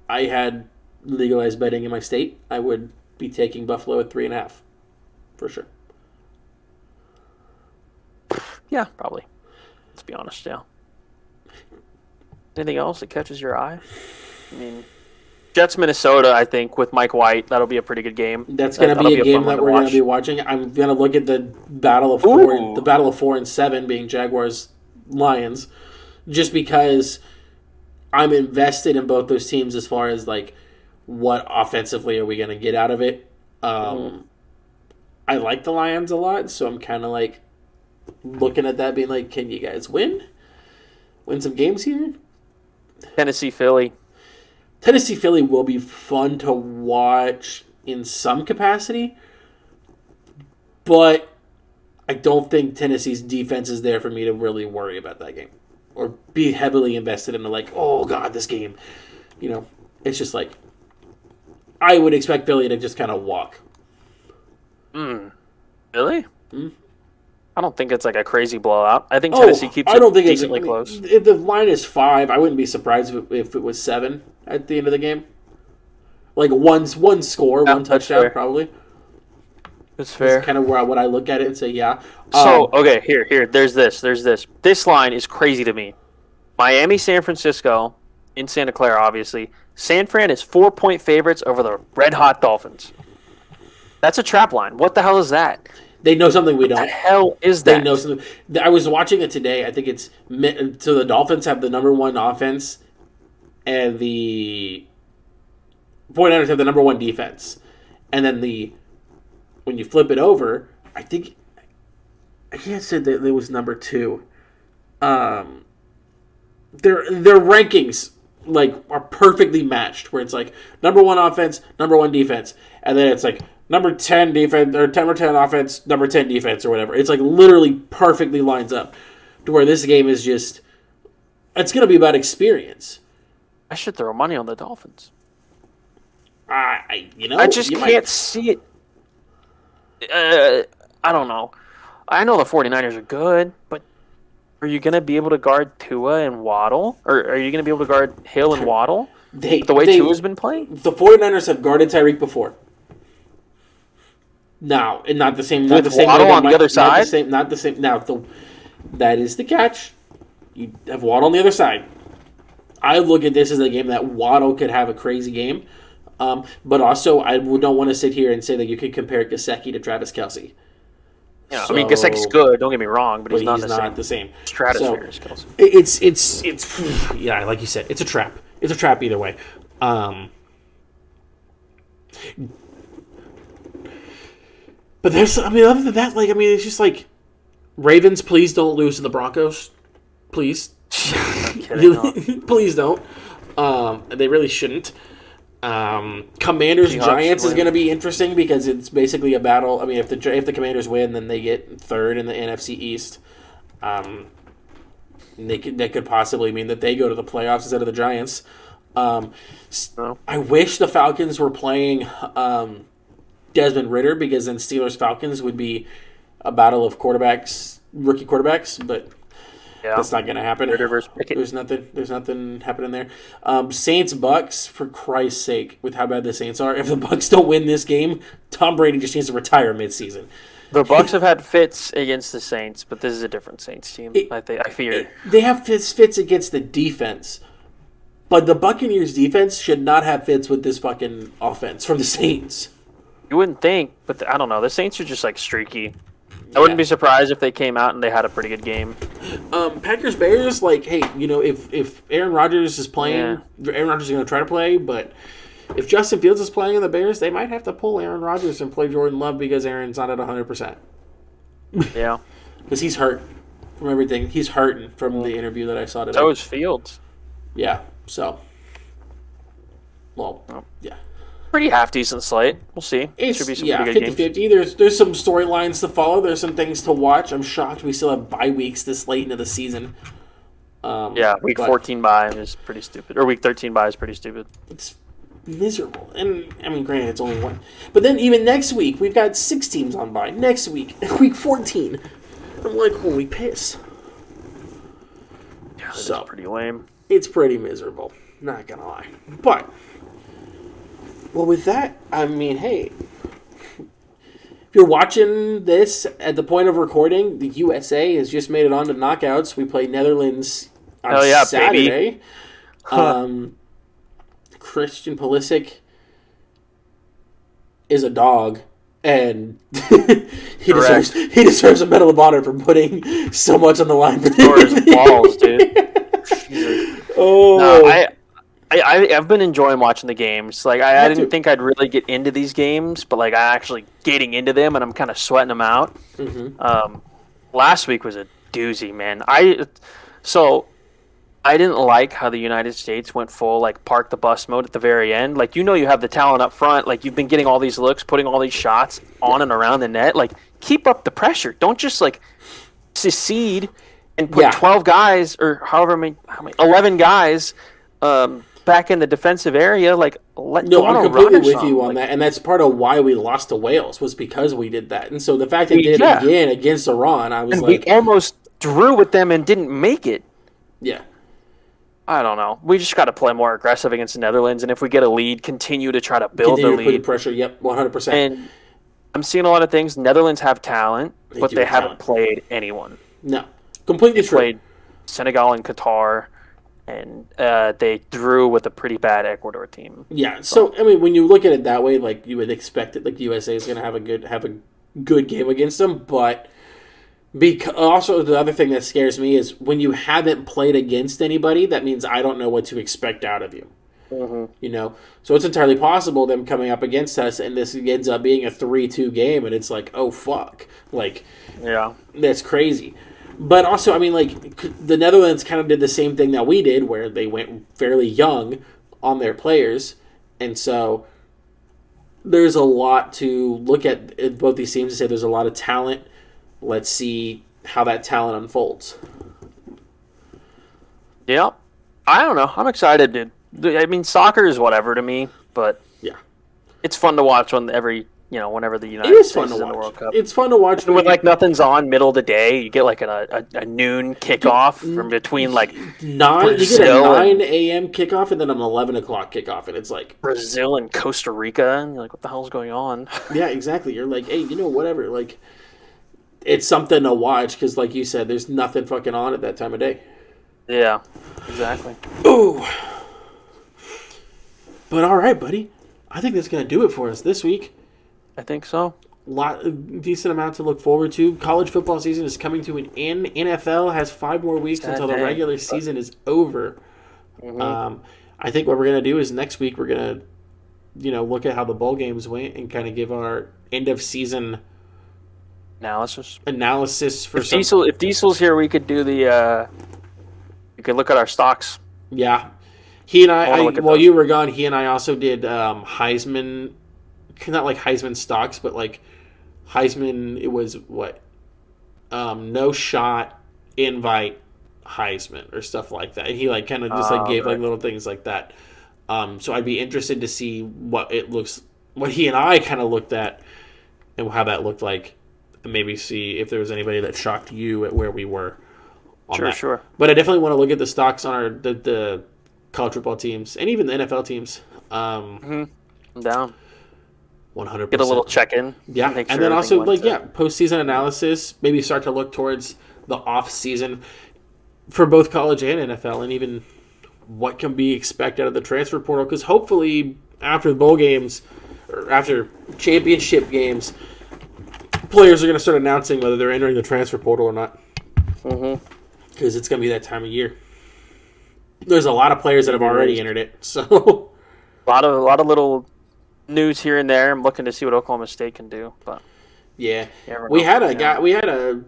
I had legalized betting in my state, I would be taking Buffalo at 3.5, for sure. Yeah, probably. Let's be honest, yeah. Anything else that catches your eye? I mean, Jets, Minnesota, I think, with Mike White, that'll be a pretty good game. That's going to be a game that we're going to be watching. I'm going to look at the battle of 4 and 7 being Jaguars, Lions, just because I'm invested in both those teams as far as, like, what offensively are we going to get out of it. I like the Lions a lot, so I'm kind of, like, looking at that being like, can you guys win some games here? Tennessee, Philly will be fun to watch in some capacity, but I don't think Tennessee's defense is there for me to really worry about that game or be heavily invested in like, oh god, this game. You know, it's just like I would expect Philly to just kind of walk. Really? I don't think it's like a crazy blowout. I think Tennessee keeps it decently close. If the line is 5, I wouldn't be surprised if it was 7 at the end of the game. Like one score, one touchdown, fair. Probably. That's fair. That's kind of what I look at it and say, yeah. So, okay, here. There's this. This line is crazy to me. Miami, San Francisco, in Santa Clara, obviously. San Fran is 4-point favorites over the red-hot Dolphins. That's a trap line. What the hell is that? They know something we don't. What the hell is that? They know something. I was watching it today. I think it's so the Dolphins have the number 1 offense, and the 49ers have the number 1 defense. And then when you flip it over, I think I can't say that it was number 2. Their rankings are perfectly matched, where it's like number 1 offense, number 1 defense, and then it's like number 10 defense, or number 10 offense, number 10 defense, or whatever. It's like literally perfectly lines up to where this game is just, it's going to be about experience. I should throw money on the Dolphins. I just can't see it. I don't know. I know the 49ers are good, but are you going to be able to guard Tua and Waddle? Or are you going to be able to guard Hill and Waddle? The way Tua's been playing? The 49ers have guarded Tyreek before. No, and not the same. Not the same. Waddle on the other side. Not the same. Now, that is the catch. You have Waddle on the other side. I look at this as a game that Waddle could have a crazy game, but also I don't want to sit here and say that you could compare Gesicki to Travis Kelce. Yeah, so, I mean Gesicki's good. Don't get me wrong, but he's not the same stratosphere as Kelce. It's yeah, like you said, it's a trap. It's a trap either way. But other than that, it's just like Ravens, please don't lose to the Broncos. Please. Kidding, please don't. They really shouldn't. Commanders Giants is going to be interesting because it's basically a battle. I mean, if the Commanders win, then they get 3rd in the NFC East. That could possibly mean that they go to the playoffs instead of the Giants. I wish the Falcons were playing Desmond Ridder, because then Steelers-Falcons would be a battle of rookie quarterbacks, but Yeah. That's not going to happen. Ritter versus Pickett. There's nothing happening there. Saints Bucks, for Christ's sake, with how bad the Saints are. If the Bucks don't win this game, Tom Brady just needs to retire midseason. The Bucks have had fits against the Saints, but this is a different Saints team. I fear they have fits against the defense, but the Buccaneers defense should not have fits with this fucking offense from the Saints. You wouldn't think, but I don't know. The Saints are just like streaky. I wouldn't be surprised if they came out and they had a pretty good game. Packers Bears, like, hey, if Aaron Rodgers is playing, Aaron Rodgers is going to try to play, but if Justin Fields is playing in the Bears, they might have to pull Aaron Rodgers and play Jordan Love because Aaron's not at 100%. Yeah. Because he's hurt from everything. He's hurting from the interview that I saw today. So is Fields. Yeah, so. Well, yeah. Pretty half-decent slate. We'll see. Should be some pretty good 50-50. games. There's some storylines to follow. There's some things to watch. I'm shocked we still have bye weeks this late into the season. Week 14 bye is pretty stupid. Or week 13 bye is pretty stupid. It's miserable. And, I mean, granted, it's only one. But then even next week, we've got 6 teams on bye. Next week, week 14. I'm like, holy piss. Yeah, that's pretty lame. It's pretty miserable. Not gonna lie. But, well, with that, I mean, hey, if you're watching this at the point of recording, the USA has just made it on to knockouts. We play Netherlands on Saturday. Christian Pulisic is a dog, and he deserves a Medal of Honor for putting so much on the line for his balls, dude. Oh, no, I've been enjoying watching the games. Like I didn't think I'd really get into these games, but like I actually getting into them, and I'm kind of sweating them out. Mm-hmm. Last week was a doozy, man. I didn't like how the United States went full like park the bus mode at the very end. Like you have the talent up front. Like you've been getting all these looks, putting all these shots on and around the net. Like keep up the pressure. Don't just like secede and put 12 guys or however many 11 guys back in the defensive area. Like I'm completely with you on that, and that's part of why we lost to Wales was because we did that. And so the fact that we did it again against Iran, I was we almost drew with them and didn't make it. Yeah. I don't know. We just got to play more aggressive against the Netherlands, and if we get a lead, continue to try to build the lead. Put the pressure. Yep, 100%. And I'm seeing a lot of things. Netherlands have talent, but they haven't played anyone. No, completely true. They played Senegal and Qatar, and they drew with a pretty bad Ecuador team. Yeah. So I mean, when you look at it that way, like you would expect it, like USA is going to have a good game against them, but. Also, the other thing that scares me is when you haven't played against anybody, that means I don't know what to expect out of you. Mm-hmm. So it's entirely possible them coming up against us and this ends up being a 3-2 game, and it's like, oh fuck, like, yeah, that's crazy. But also, I mean, like the Netherlands kind of did the same thing that we did, where they went fairly young on their players, and so there's a lot to look at both these teams and say there's a lot of talent. Let's see how that talent unfolds. Yeah. I don't know. I'm excited, dude. I mean, soccer is whatever to me, but yeah, it's fun to watch whenever the United States is in the World Cup. It's fun to watch when like nothing's on middle of the day. You get like a noon kickoff from between like 9. You get a 9 a.m. kickoff and then an 11 o'clock kickoff, and it's like Brazil and Costa Rica, and you're like, what the hell's going on? Yeah, exactly. You're like, hey, whatever, like. It's something to watch because, like you said, there's nothing fucking on at that time of day. Yeah, exactly. Ooh. But all right, buddy. I think that's going to do it for us this week. I think so. Decent amount to look forward to. College football season is coming to an end. NFL has 5 more weeks until the regular season is over. Mm-hmm. I think what we're going to do is next week we're going to, look at how the bowl games went and kind of give our end of season analysis for if Diesel's here, we could do we could look at our stocks. Yeah, he and I while you were gone, he and I also did Heisman, not like Heisman stocks, but like Heisman. It was what no shot invite Heisman or stuff like that. And he like kind of just gave like little things like that. So I'd be interested to see what he and I kind of looked at and how that looked like. Maybe see if there was anybody that shocked you at where we were on Sure, that. sure. But I definitely want to look at the stocks on the college football teams and even the NFL teams. I'm down. 100%. Get a little check-in. Yeah, Make and sure then also everything went to- postseason analysis. Maybe start to look towards the off season for both college and NFL, and even what can be expected out of the transfer portal. Because hopefully, after the bowl games or after championship games, players are going to start announcing whether they're entering the transfer portal or not. Because it's going to be that time of year. There's a lot of players that have already entered it, so a lot of little news here and there. I'm looking to see what Oklahoma State can do, but yeah, never we know. had a guy. We had a.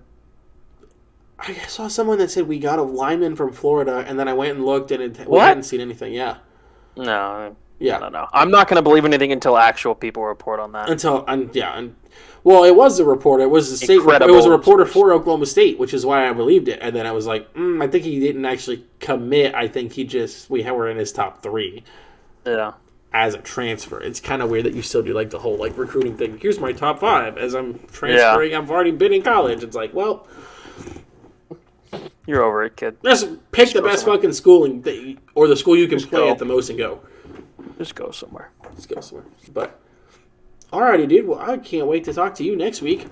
I saw someone that said we got a lineman from Florida, and then I went and looked, and we hadn't seen anything. Yeah, No, yeah. I don't know. I'm not going to believe anything until actual people report on that. Well, it was a report. It was a state. Incredible. It was a reporter for Oklahoma State, which is why I believed it. And then I was like, I think he didn't actually commit. I think he just were in his top 3. Yeah. As a transfer, it's kind of weird that you still do like the whole like recruiting thing. Here's my top 5 as I'm transferring. Yeah. I've already been in college. It's like, well, you're over it, kid. Just pick the best fucking schooling or the school you can play at the most and go. Just go somewhere. But alrighty, dude. Well, I can't wait to talk to you next week.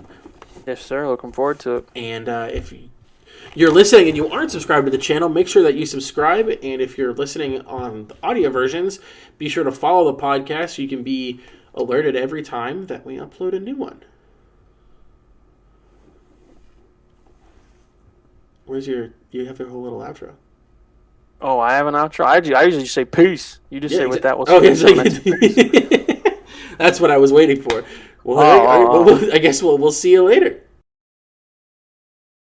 Yes, sir. Looking forward to it. And if you're listening and you aren't subscribed to the channel, make sure that you subscribe. And if you're listening on the audio versions, be sure to follow the podcast so you can be alerted every time that we upload a new one. You have your whole little outro. Oh, I have an outro? I usually just say peace. You just say with that. That's what I was waiting for. Well, I guess we'll see you later.